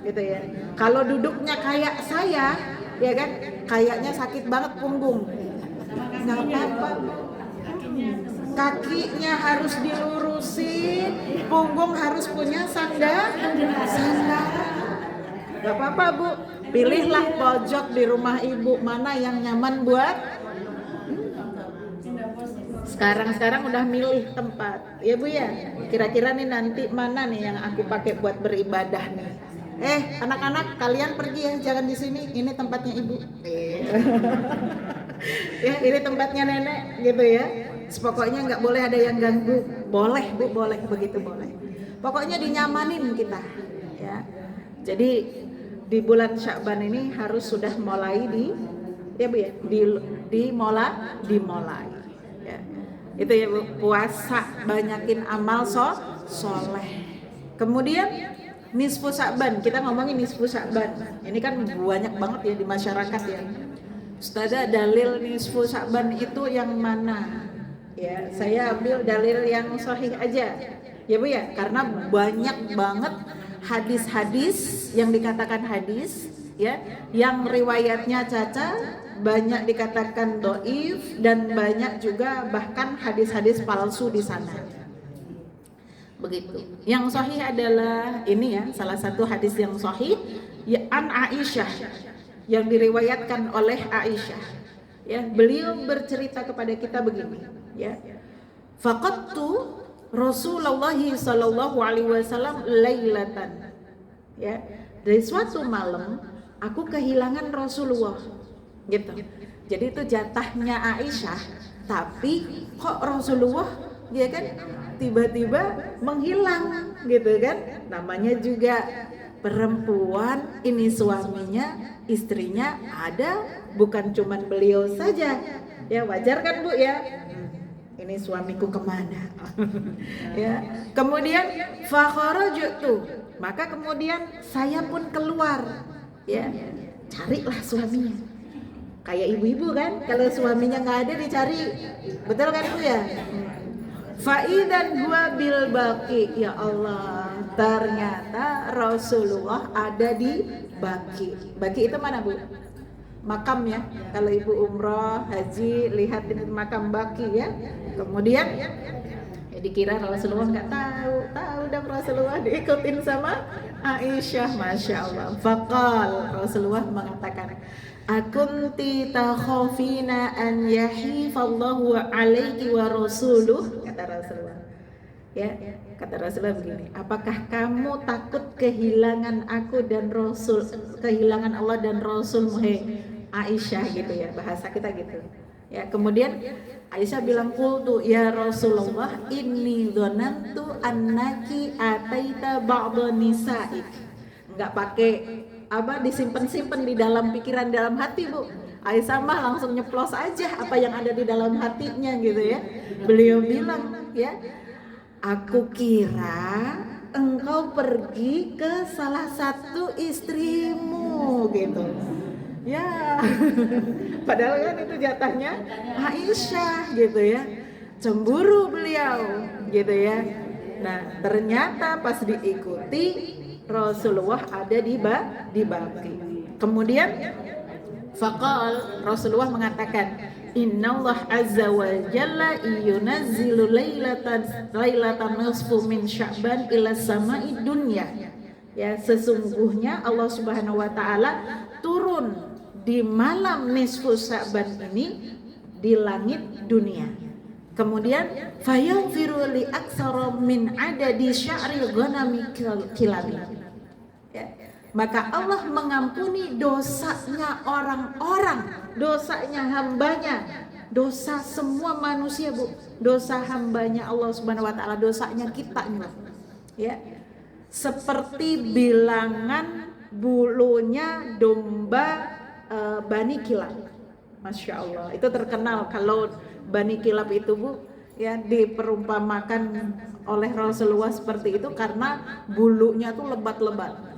gitu ya. Kalau duduknya kayak saya, ya kan, kayaknya sakit banget punggung. Nggak apa-apa, kakinya harus dilurusin, punggung harus punya sandal. Nggak apa-apa Bu, pilihlah pojok di rumah Ibu mana yang nyaman buat. Sekarang udah milih tempat, ya Bu ya. Kira-kira nih nanti mana nih yang aku pakai buat beribadah nih? Anak-anak kalian pergi ya, jangan di sini. Ini tempatnya Ibu. Ya, ini tempatnya nenek, gitu ya. Pokoknya nggak boleh ada yang ganggu. Boleh Bu, boleh begitu boleh. Pokoknya dinyamanin kita, ya. Jadi di bulan Sya'ban ini harus sudah mulai ya Bu ya, dimulai. Ya. Itu ya Bu, puasa, banyakin amal soleh. Kemudian nisfu Sya'ban, kita ngomongin nisfu Sya'ban. Ini kan banyak banget ya di masyarakat ya. Ustazah, dalil nisfu Sya'ban itu yang mana? Ya, saya ambil dalil yang sahih aja. Ya Bu ya, karena banyak banget hadis-hadis yang dikatakan hadis ya, yang riwayatnya cacat, banyak dikatakan dhaif, dan banyak juga bahkan hadis-hadis palsu di sana. Begitu. Yang sahih adalah ini ya, salah satu hadis yang sahih ya, an Aisyah, yang diriwayatkan oleh Aisyah. Ya, beliau bercerita kepada kita begini, ya. Faqattu Rasulullah sallallahu alaihi wasallam lailatan. Ya, dari suatu malam aku kehilangan Rasulullah. Gitu. Jadi itu jatahnya Aisyah, tapi kok Rasulullah ya kan tiba-tiba menghilang gitu kan. Namanya juga perempuan, ini suaminya, istrinya ada, bukan cuman beliau saja. Ya wajar kan Bu ya? Ini suamiku kemana? Ya. Kemudian fakharajtu, maka kemudian saya pun keluar, ya, carilah suaminya. Kayak ibu-ibu kan, kalau suaminya nggak ada dicari, betul kan Bu ya? Faidan huwa bil baqi, ya Allah, ternyata Rasulullah ada di Baqi. Baqi itu mana Bu? Makam ya. Kalau ibu umroh, haji, lihat ini makam Baqi ya. Kemudian ya dikira Rasulullah nggak tahu dan Rasulullah diikutin sama Aisyah, masya Allah. Faqal, Rasulullah mengatakan, akunti takhafina an yahifallahu alaiki wa rasuluh, kata Rasulullah. Ya, kata Rasulullah begini, apakah kamu takut kehilangan aku dan Rasul, kehilangan Allah dan Rasul, Aisyah, gitu ya, bahasa kita gitu. Ya, kemudian Aisyah bilang, qultu ya Rasulullah inni dhanantu annaki ataita ba'dha nisa'ik. Enggak pakai disimpan-simpan di dalam pikiran, dalam hati, Bu. Aisyah mah langsung nyeplos aja apa yang ada di dalam hatinya gitu ya. Beliau bilang, ya, aku kira engkau pergi ke salah satu istrimu gitu. Ya, padahal kan itu jatahnya Aisyah gitu ya. Cemburu beliau gitu ya. Nah, ternyata pas diikuti Rasulullah ada di Baqi. Kemudian faqal, Rasulullah mengatakan, Innallah azza wa jalla yunazzilu lailatan nisfu min Sya'ban ila sama'i dunya. Ya, sesungguhnya Allah Subhanahu wa taala turun di malam nisfu Sya'ban ini di langit dunia. Kemudian fayaghfiru li aktsara min adadi sya'ril ghanami kilabi. Ya. Maka Allah mengampuni dosanya orang-orang, dosanya hambanya, dosa semua manusia, Bu. Dosa hambanya Allah Subhanahu wa taala, dosanya kita nih, ya. Seperti bilangan bulunya domba Bani Kilab. Masya Allah, itu terkenal kalau Bani Kilab itu, Bu, ya, diperumpamakan oleh Rasulullah seperti itu karena bulunya tuh lebat-lebat.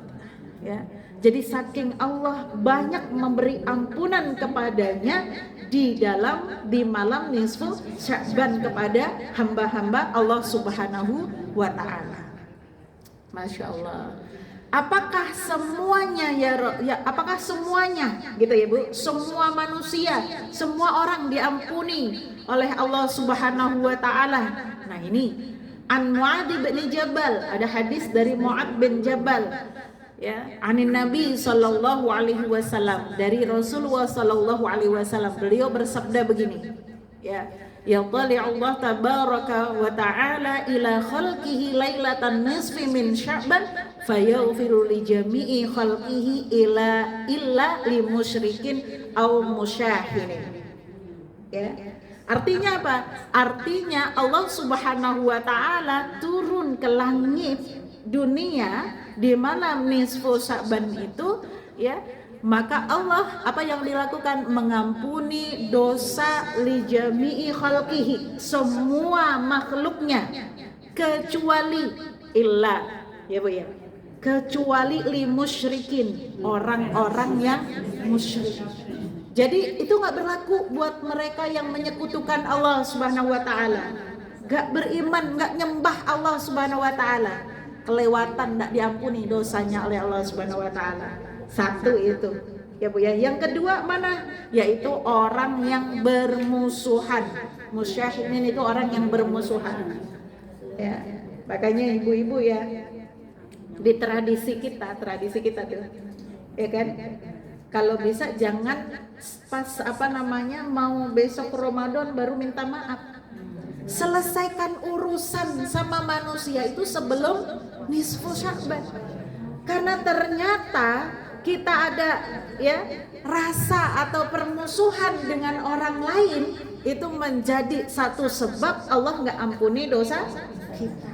Ya, jadi saking Allah banyak memberi ampunan kepadanya di malam nisfu Sya'ban kepada hamba-hamba Allah Subhanahu wa taala. Masya Allah. Apakah semuanya apakah semuanya gitu ya, Bu? Semua manusia, semua orang diampuni oleh Allah Subhanahu wa taala. Nah, ini An Mu'adz bin Jabal, ada hadis dari Mu'adz bin Jabal, ya, anin Nabi sallallahu alaihi wasallam, dari Rasulullah sallallahu alaihi wasallam. Beliau bersabda begini, ya, yaqali Allah tabaraka wa ta'ala ila khalqihi lailatan nisfi min Sya'ban fayaghfiru li jami'i khalqihi illa li musyrikin aw musyahin. Ya. Artinya apa? Artinya Allah Subhanahu wa taala turun ke langit dunia di malam nisfu Sya'ban itu, ya. Maka Allah apa yang dilakukan? Mengampuni dosa li jami'i khalqihi, semua makhluknya, kecuali illa, ya Bu ya, kecuali li musyrikin, orang-orang yang musyrik. Jadi itu nggak berlaku buat mereka yang menyekutukan Allah Subhanahu wa taala, nggak beriman, nggak nyembah Allah Subhanahu wa taala, kelewatan, nggak diampuni dosanya oleh Allah Subhanahu wa taala. Satu itu, ya Bu ya. Yang kedua mana? Yaitu orang yang bermusuhan. Musyahin itu orang yang bermusuhan. Ya, makanya ibu-ibu ya, di tradisi kita tuh, ya kan? Kalau bisa jangan pas mau besok Ramadan baru minta maaf. Selesaikan urusan sama manusia itu sebelum nisfu Sya'ban. Karena ternyata kita ada, ya, rasa atau permusuhan dengan orang lain, itu menjadi satu sebab Allah nggak ampuni dosa kita.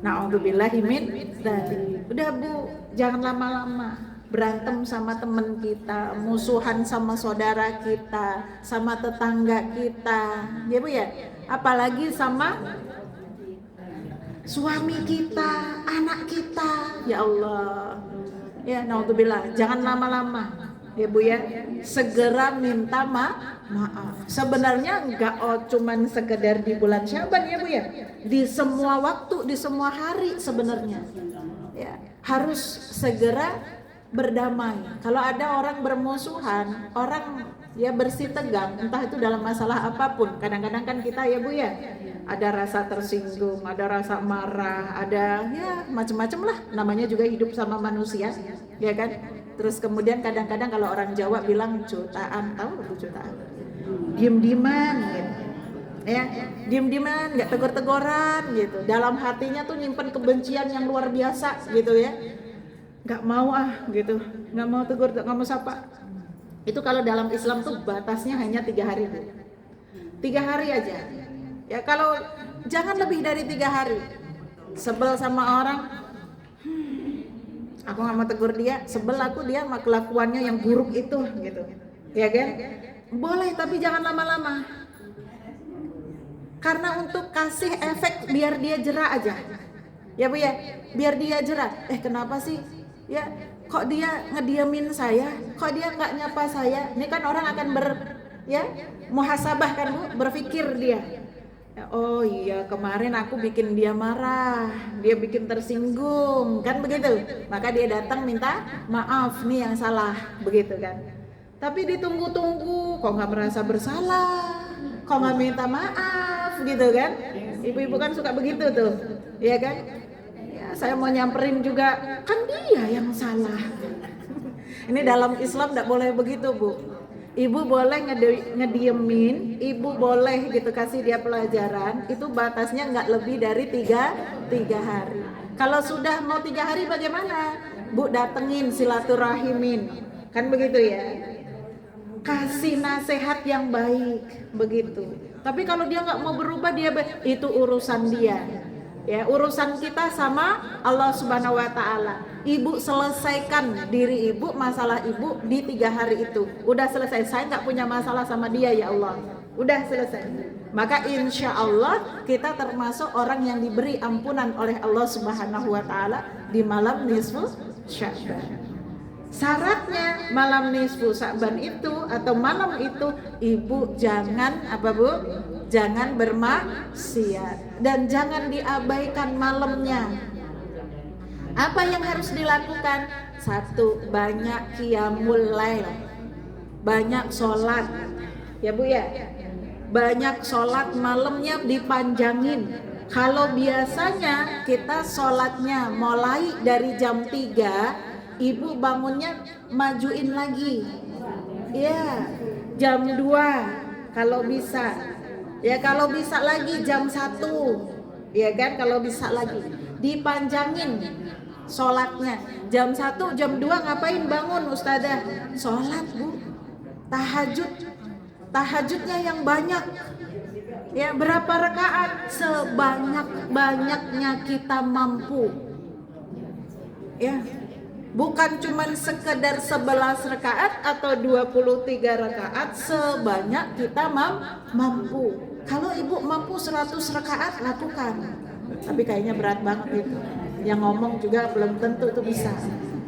Na'udzubillahi min dzalik. Udah Bu, jangan lama-lama berantem sama teman kita, musuhan sama saudara kita, sama tetangga kita, ya Bu ya. Apalagi sama suami kita, anak kita, ya Allah. Ya, naudzubillah, jangan lama-lama, ya Bu ya. Segera minta maaf. Sebenarnya enggak cuman sekedar di bulan Sya'ban, ya Bu ya. Di semua waktu, di semua hari sebenarnya. Ya, harus segera berdamai. Kalau ada orang bermusuhan, orang ya bersih tegang, entah itu dalam masalah apapun. Kadang-kadang kan kita, ya Bu ya, ada rasa tersinggung, ada rasa marah, ada ya macam-macam lah, namanya juga hidup sama manusia, ya kan. Terus kemudian kadang-kadang kalau orang Jawa bilang jutaan, tahu Bu jutaan? Diem-dieman gitu. Ya, diem-dieman, nggak tegur-teguran gitu. Dalam hatinya tuh nyimpen kebencian yang luar biasa gitu ya. Nggak mau gitu, nggak mau tegur, nggak mau sapa. Itu kalau dalam Islam tuh batasnya hanya 3 hari Bu. 3 hari aja. Ya kalau jangan lebih dari 3 hari. Sebel sama orang, aku nggak mau tegur dia, sebel aku dia sama kelakuannya yang buruk itu gitu. Ya kan? Boleh tapi jangan lama-lama. Karena untuk kasih efek biar dia jera aja. Ya Bu ya, biar dia jera. Kenapa sih? Ya, kok dia ngediamin saya? Kok dia nggak nyapa saya? Ini kan orang akan muhasabah kan Bu, berpikir dia. Oh iya, kemarin aku bikin dia marah, dia bikin tersinggung, kan begitu. Maka dia datang minta maaf, nih yang salah, begitu kan. Tapi ditunggu-tunggu, kok nggak merasa bersalah, kok nggak minta maaf, gitu kan. Ibu-ibu kan suka begitu tuh, ya kan. Ya, saya mau nyamperin juga, kan dia yang salah. Ini dalam Islam nggak boleh begitu Bu. Ibu boleh ngediemin, ibu boleh gitu kasih dia pelajaran, itu batasnya nggak lebih dari 3 hari. Kalau sudah mau 3 hari bagaimana? Bu datengin, silaturahmin, kan begitu ya. Kasih nasihat yang baik, begitu. Tapi kalau dia nggak mau berubah, itu urusan dia. Ya, urusan kita sama Allah Subhanahu wa Ta'ala. Ibu selesaikan diri ibu, masalah ibu di 3 hari itu. Udah selesai, saya nggak punya masalah sama dia ya Allah. Udah selesai. Maka insya Allah kita termasuk orang yang diberi ampunan oleh Allah Subhanahu wa Ta'ala di malam nisfu Sya'ban. Syaratnya malam nisfu Sya'ban itu atau malam itu ibu jangan apa Bu? Jangan bermaksiat dan jangan diabaikan malamnya. Apa yang harus dilakukan? 1, banyak qiyamul lail. Banyak sholat. Ya Bu ya. Banyak sholat malamnya dipanjangin. Kalau biasanya kita sholatnya mulai dari jam 3, ibu bangunnya majuin lagi. Ya, jam 2 kalau bisa. Ya kalau bisa lagi jam 1. Ya kan, kalau bisa lagi dipanjangin sholatnya. Jam 1, jam 2 ngapain bangun Ustazah? Sholat Bu. Tahajudnya yang banyak. Ya, berapa rakaat? Sebanyak-banyaknya kita mampu. Ya. Bukan cuma sekedar 11 rakaat atau 23 rakaat, sebanyak kita mampu. Kalau ibu mampu 100 rakaat, lakukan. Tapi kayaknya berat banget gitu. Yang ngomong juga belum tentu itu bisa.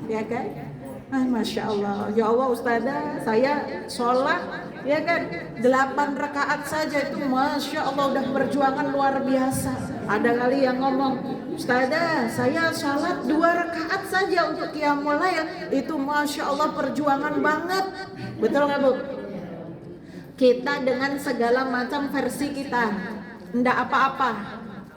Ya kan? Masya Allah. Ya Allah Ustazah, saya sholat ya kan 8 rakaat saja itu Masya Allah udah perjuangan luar biasa. Ada kali yang ngomong, Ustazah saya sholat 2 rakaat saja untuk qiyamul lail, itu Masya Allah perjuangan banget. Betul gak Bu? Kita dengan segala macam versi kita, ndak apa-apa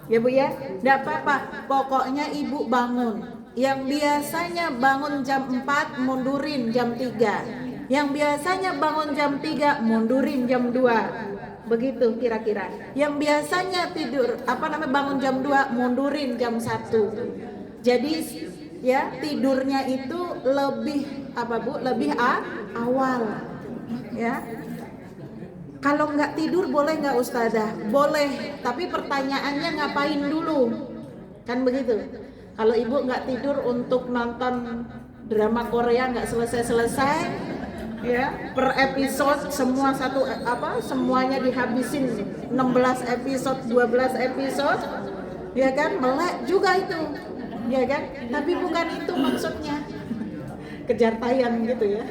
ya Bu ya, ndak apa-apa. Pokoknya ibu bangun. Yang biasanya bangun jam 4 mundurin jam 3. Yang biasanya bangun jam 3 mundurin jam 2. Begitu kira-kira. Yang biasanya tidur bangun jam 2 mundurin jam 1. Jadi ya tidurnya itu lebih lebih awal. Ya. Kalau nggak tidur boleh nggak Ustazah? Boleh, tapi pertanyaannya ngapain dulu? Kan begitu. Kalau ibu nggak tidur untuk nonton drama Korea nggak selesai-selesai, ya per episode semuanya dihabisin 16 episode, 12 episode, ya kan melek juga itu, ya kan? Tapi bukan itu maksudnya. Kejar tayang gitu ya.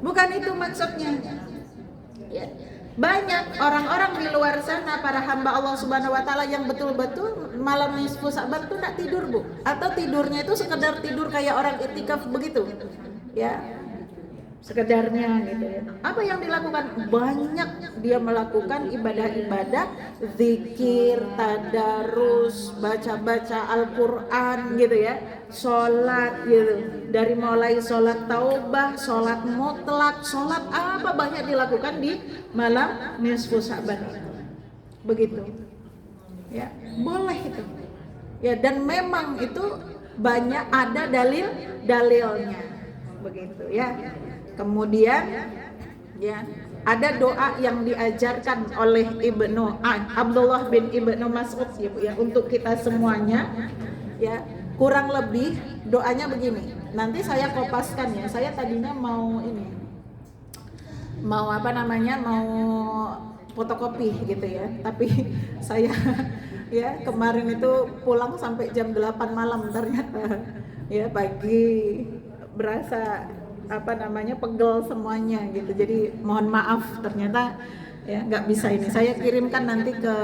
Bukan itu maksudnya. Ya. Banyak orang-orang di luar sana, para hamba Allah Subhanahu wa Ta'ala yang betul-betul malam nisfu Sya'ban tuh enggak tidur Bu, atau tidurnya itu sekedar tidur kayak orang iktikaf begitu ya, sekedarnya gitu ya. Apa yang dilakukan? Banyak dia melakukan ibadah-ibadah, zikir, tadarus, baca-baca Al-Quran gitu ya. sholat gitu, dari mulai sholat taubah, sholat mutlak, sholat apa banyak dilakukan di malam nisfu Sya'ban, begitu ya, boleh itu ya, dan memang itu banyak ada dalilnya begitu ya. Kemudian ya ada doa yang diajarkan oleh Abdullah bin Ibnu Mas'ud ya Bu ya, untuk kita semuanya ya. Kurang lebih doanya begini. Nanti saya kopaskan ya. Saya tadinya mau fotokopi gitu ya. Tapi saya ya kemarin itu pulang sampai jam 8 malam ternyata. Ya pagi berasa pegel semuanya gitu. Jadi mohon maaf ternyata ya nggak bisa ini. Saya kirimkan nanti ke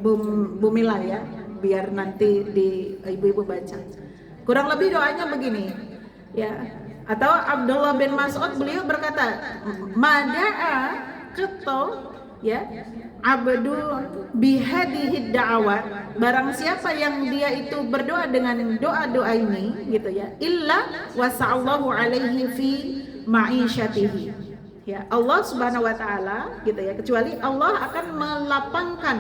Bumila ya, biar nanti di ibu-ibu baca. Kurang lebih doanya begini ya. Atau Abdullah bin Mas'ud beliau berkata, mada'a keto ya abdu bihadihi da'awat, barang siapa yang dia itu berdoa dengan doa-doa ini gitu ya, illa wasa'allahu alaihi fi ma'isyatihi ya, Allah subhanahu wa ta'ala gitu ya, kecuali Allah akan melapangkan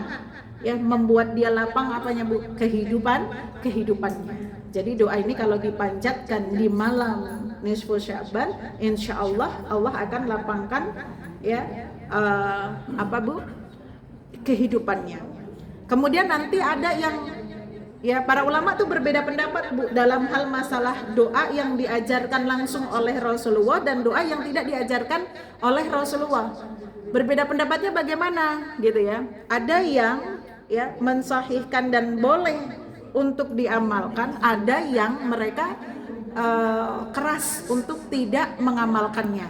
ya, membuat dia lapang apanya Bu? Kehidupannya. Jadi doa ini kalau dipanjatkan di malam nisfu Sya'ban, insya Allah Allah akan lapangkan ya Bu? Kehidupannya. Kemudian nanti ada yang ya, para ulama tuh berbeda pendapat Bu dalam hal masalah doa yang diajarkan langsung oleh Rasulullah dan doa yang tidak diajarkan oleh Rasulullah. Berbeda pendapatnya bagaimana gitu ya. Ada yang ya mensahihkan dan boleh untuk diamalkan, ada yang mereka keras untuk tidak mengamalkannya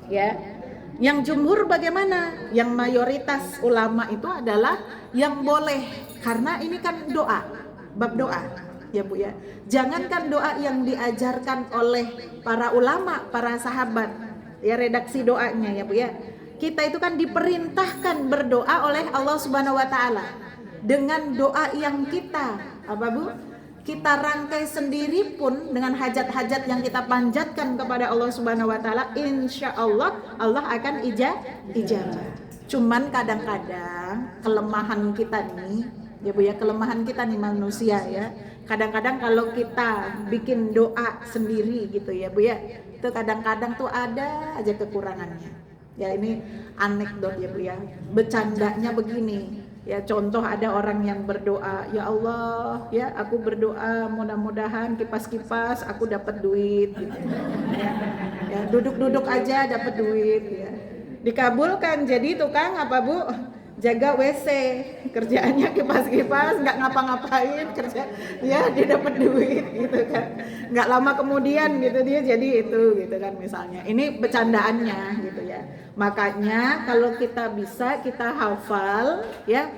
ya. Yang jumhur bagaimana? Yang mayoritas ulama itu adalah yang boleh, karena ini kan doa, bab doa ya Bu ya. Jangankan doa yang diajarkan oleh para ulama, para sahabat ya, redaksi doanya ya Bu ya. Kita itu kan diperintahkan berdoa oleh Allah Subhanahu wa taala dengan doa yang kita Bu? Kita rangkai sendiri pun dengan hajat-hajat yang kita panjatkan kepada Allah Subhanahu wa taala, insya Allah Allah akan ijabah. Cuman kadang-kadang kelemahan kita nih ya Bu ya, kelemahan kita nih manusia ya. Kadang-kadang kalau kita bikin doa sendiri gitu ya Bu ya, itu kadang-kadang tuh ada aja kekurangannya. Ya ini anekdot ya Bu ya, bercandanya begini ya, contoh ada orang yang berdoa, ya Allah ya aku berdoa mudah-mudahan kipas-kipas aku dapat duit gitu. Ya duduk-duduk aja dapat duit ya, dikabulkan jadi tukang apa Bu? Jaga WC, kerjaannya kipas-kipas, nggak ngapa-ngapain kerja, ya dia dapat duit gitu kan. Nggak lama kemudian gitu dia jadi itu gitu kan misalnya. Ini bercandaannya gitu ya. Makanya kalau kita bisa kita hafal ya,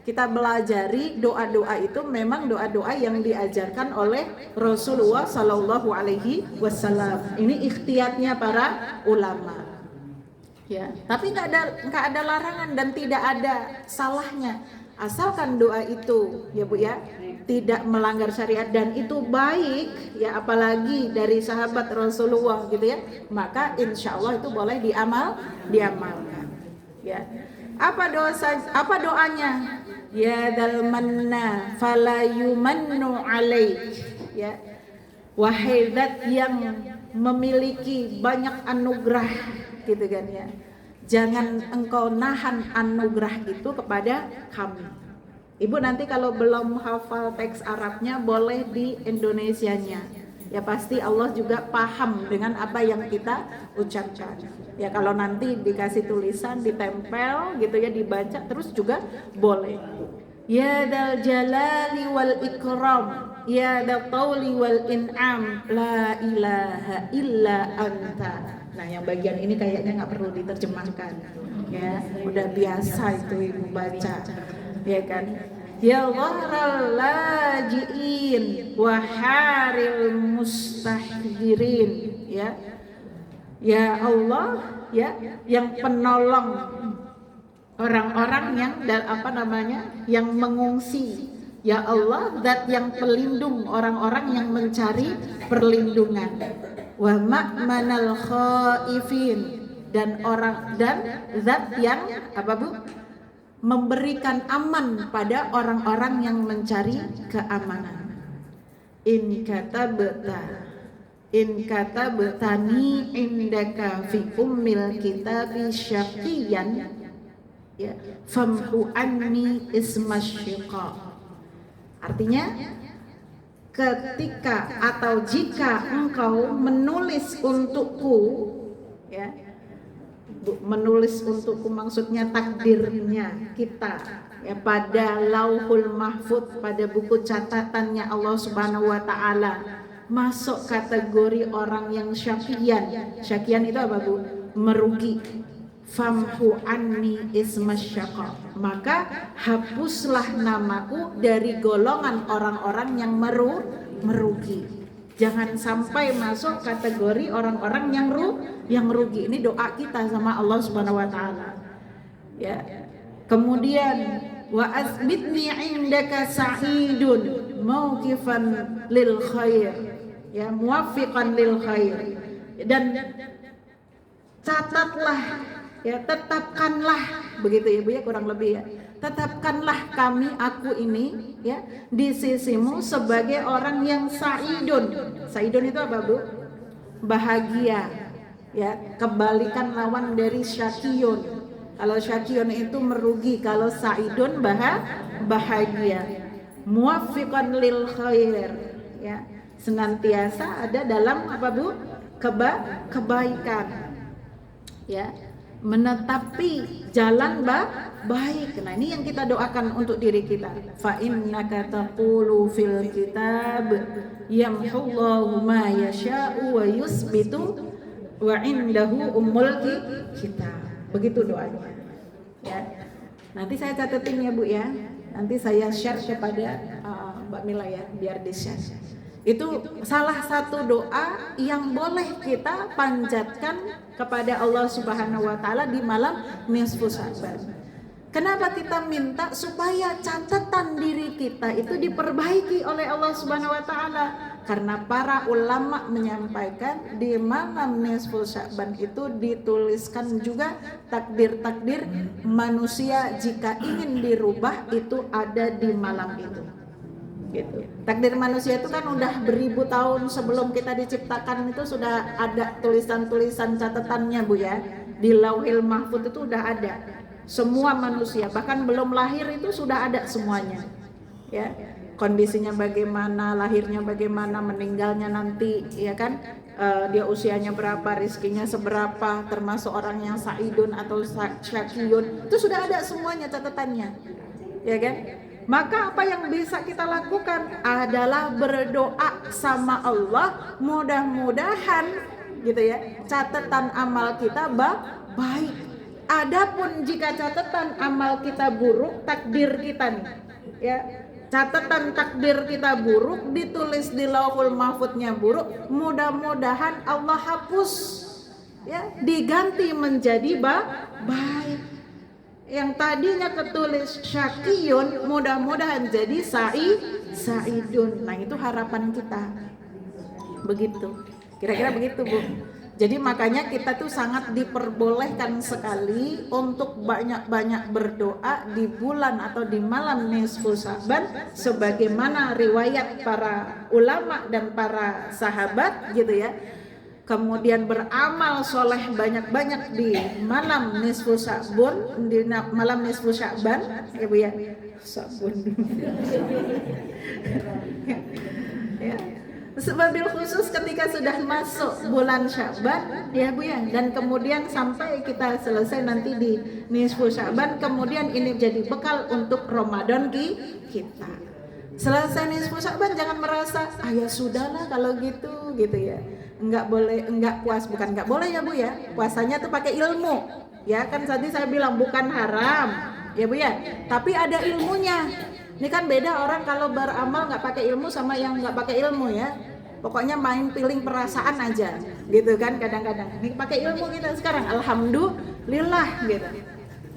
kita belajari doa-doa itu memang doa-doa yang diajarkan oleh Rasulullah Sallallahu Alaihi Wasallam. Ini ikhtiyatnya para ulama. Ya, tapi nggak ada larangan dan tidak ada salahnya asalkan doa itu ya Bu ya tidak melanggar syariat dan itu baik ya, apalagi dari sahabat Rasulullah gitu ya, maka insya Allah itu boleh diamalkan ya. Apa doanya? Ya dal manna fala yumannu alaik ya, wahai zat yang memiliki banyak anugerah gitu kan ya, jangan engkau nahan anugerah itu kepada kami. Ibu nanti kalau belum hafal teks Arabnya boleh di Indonesianya ya, pasti Allah juga paham dengan apa yang kita ucapkan ya. Kalau nanti dikasih tulisan ditempel gitu ya, dibaca terus juga boleh. Ya dal jalali wal ikram, ya dal tauli wal in'am, la ilaha illa anta. Nah yang bagian ini kayaknya nggak perlu diterjemahkan ya, udah biasa itu ibu baca ya kan. Ya gharal lajiin wa haril mustahdirin ya, ya Allah ya yang penolong orang-orang yang yang mengungsi Ya Allah, zat yang pelindung orang-orang yang mencari perlindungan. Wa ma'manal khaifin, dan zat yang apa Bu? Memberikan aman pada orang-orang yang mencari keamanan. In katabtani indaka fi ummil kitabi syaqiyan, ya, famhu anni ismasyiqa. Artinya, ketika atau jika engkau menulis untukku, ya, menulis untukku maksudnya takdirnya kita, ya, pada lauhul mahfud, pada buku catatannya Allah Subhanahu wa taala, masuk kategori orang yang syaqiyan. Syaqiyan itu apa Bu? Merugi. Famhu anni ismasyaqa, maka hapuslah namaku dari golongan orang-orang yang merugi. Jangan sampai masuk kategori orang-orang yang rugi. Ini doa kita sama Allah Subhanahu wa taala. Ya. Kemudian wa asbitni indaka sa'idun mauqifan lil khair, ya, muwaffiqan lil khair, dan catatlah, ya, tetapkanlah, begitu ya Bu ya, kurang lebih ya, tetapkanlah aku ini, ya, di sisimu sebagai orang yang sa'idun. Sa'idun itu apa Bu? Bahagia, ya, kebalikan lawan dari syaqiyun. Kalau syaqiyun itu merugi, kalau sa'idun bahagia. Muwaffiqan lil khair, ya, senantiasa ada dalam apa Bu? Kebaikan, ya, menetapi jalan baik. Nah, ini yang kita doakan untuk diri kita. Fa innaka taqulu fil kitab yamhullahu ma yasha'u wa yusbitu wa indahu ummul kitab. Begitu doanya. Ya. Nanti saya catetin ya Bu ya. Nanti saya share kepada Mbak Mila ya, biar di-share. Itu salah satu doa yang boleh kita panjatkan kepada Allah Subhanahu wa taala di malam nisfu Sya'ban. Kenapa kita minta supaya catatan diri kita itu diperbaiki oleh Allah Subhanahu wa taala? Karena para ulama menyampaikan di malam nisfu Sya'ban itu dituliskan juga takdir-takdir manusia, jika ingin dirubah itu ada di malam itu. Gitu. Takdir manusia itu kan udah beribu tahun sebelum kita diciptakan, itu sudah ada tulisan-tulisan catatannya Bu ya. Di Lauhil Mahfud itu udah ada. Semua manusia, bahkan belum lahir itu sudah ada semuanya. Ya. Kondisinya bagaimana, lahirnya bagaimana, meninggalnya nanti, ya kan? Dia usianya berapa, rizkinya seberapa, termasuk orang yang sa'idun atau syaqiyun, itu sudah ada semuanya catatannya. Ya kan? Maka apa yang bisa kita lakukan adalah berdoa sama Allah, mudah-mudahan gitu ya, catatan amal kita baik. Adapun jika catatan amal kita buruk, takdir kita nih, ya, catatan takdir kita buruk, ditulis di Lauhul Mahfudnya buruk, mudah-mudahan Allah hapus, ya, diganti menjadi baik. Yang tadinya ketulis syaqiyun, mudah-mudahan jadi sa'idun. Nah, itu harapan kita. Begitu. Kira-kira begitu, Bu. Jadi makanya kita tuh sangat diperbolehkan sekali untuk banyak-banyak berdoa di bulan atau di malam nisfu Sya'ban, sebagaimana riwayat para ulama dan para sahabat gitu ya. Kemudian beramal soleh banyak-banyak di malam nisfu Sya'ban, di malam nisfu Sya'ban, ya Bu ya. Sabun. Ya. Sebabil khusus ketika sudah masuk bulan Sya'ban, ya Bu ya, dan kemudian sampai kita selesai nanti di nisfu Sya'ban, kemudian ini jadi bekal untuk Ramadan kita. Selesai nisfu Sya'ban jangan merasa ya sudahlah kalau gitu ya. Enggak boleh, enggak puas, bukan enggak boleh ya Bu ya. Puasanya tuh pakai ilmu. Ya kan tadi saya bilang bukan haram, ya Bu ya. Tapi ada ilmunya. Ini kan beda orang kalau beramal nggak pakai ilmu sama yang nggak pakai ilmu ya. Pokoknya main feeling perasaan aja, gitu kan kadang-kadang. Ini pakai ilmu kita sekarang, alhamdulillah gitu.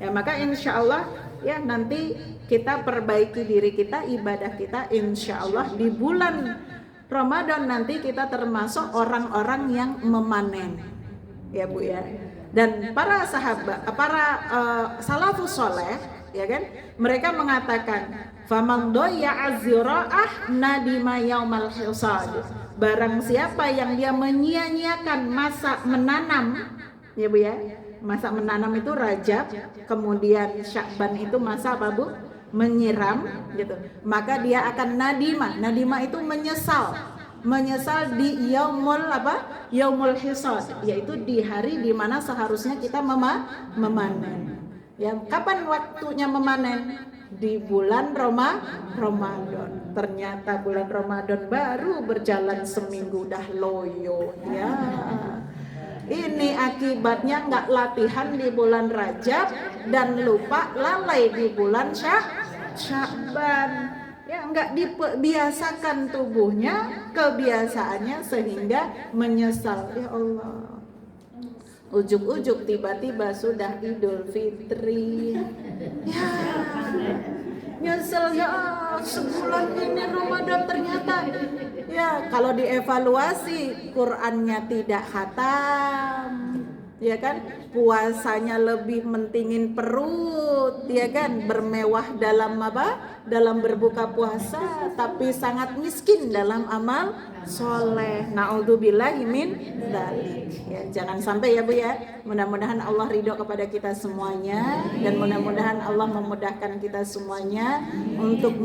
Ya maka insya Allah ya nanti kita perbaiki diri kita, ibadah kita, insya Allah di bulan Ramadan nanti kita termasuk orang-orang yang memanen, ya Bu ya. Dan para sahabat, para salafus soleh, ya kan, mereka mengatakan, faman doya azira'ah nadima yaumal hisad. Barang siapa yang dia menyia-nyiakan masa menanam, ya Bu ya. Masa menanam itu Rajab, kemudian Sya'ban itu masa apa Bu? Menyiram gitu. Maka dia akan nadima. Nadima itu menyesal di yaumul apa? Yaumul hisad, yaitu di hari di mana seharusnya kita memanen. Ya, kapan waktunya memanen? Di bulan Ramadan. Ternyata bulan Ramadan baru berjalan seminggu dah loyo ya. Ini akibatnya nggak latihan di bulan Rajab dan lupa lalai di bulan Sya'ban. Ya, nggak dibiasakan tubuhnya, kebiasaannya sehingga menyesal. Ya Allah. Ujuk-ujuk tiba-tiba sudah Idul Fitri. Ya. Nyesel ya, sebulan ini Ramadan ternyata. Ya, kalau dievaluasi Qur'annya tidak khatam, ya kan, puasanya lebih mentingin perut, ya kan, bermewah dalam apa? Dalam berbuka puasa, tapi sangat miskin dalam amal soleh. Na'udzubillahi min dzalik. Ya, jangan sampai ya Bu ya. Mudah-mudahan Allah ridho kepada kita semuanya, dan mudah-mudahan Allah memudahkan kita semuanya untuk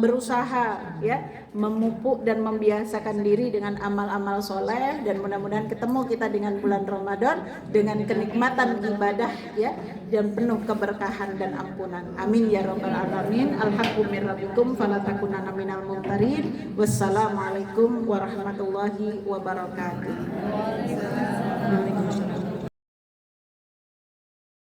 berusaha ya, memupuk dan membiasakan diri dengan amal-amal soleh, dan mudah-mudahan ketemu kita dengan bulan Ramadan dengan kenikmatan ibadah ya, dan penuh keberkahan dan ampunan. Amin ya rabbal alamin. Alhamdulillahirabbikum fala takunanna minal mumtarin. Wassalamualaikum warahmatullahi wabarakatuh. Waalaikumsalam.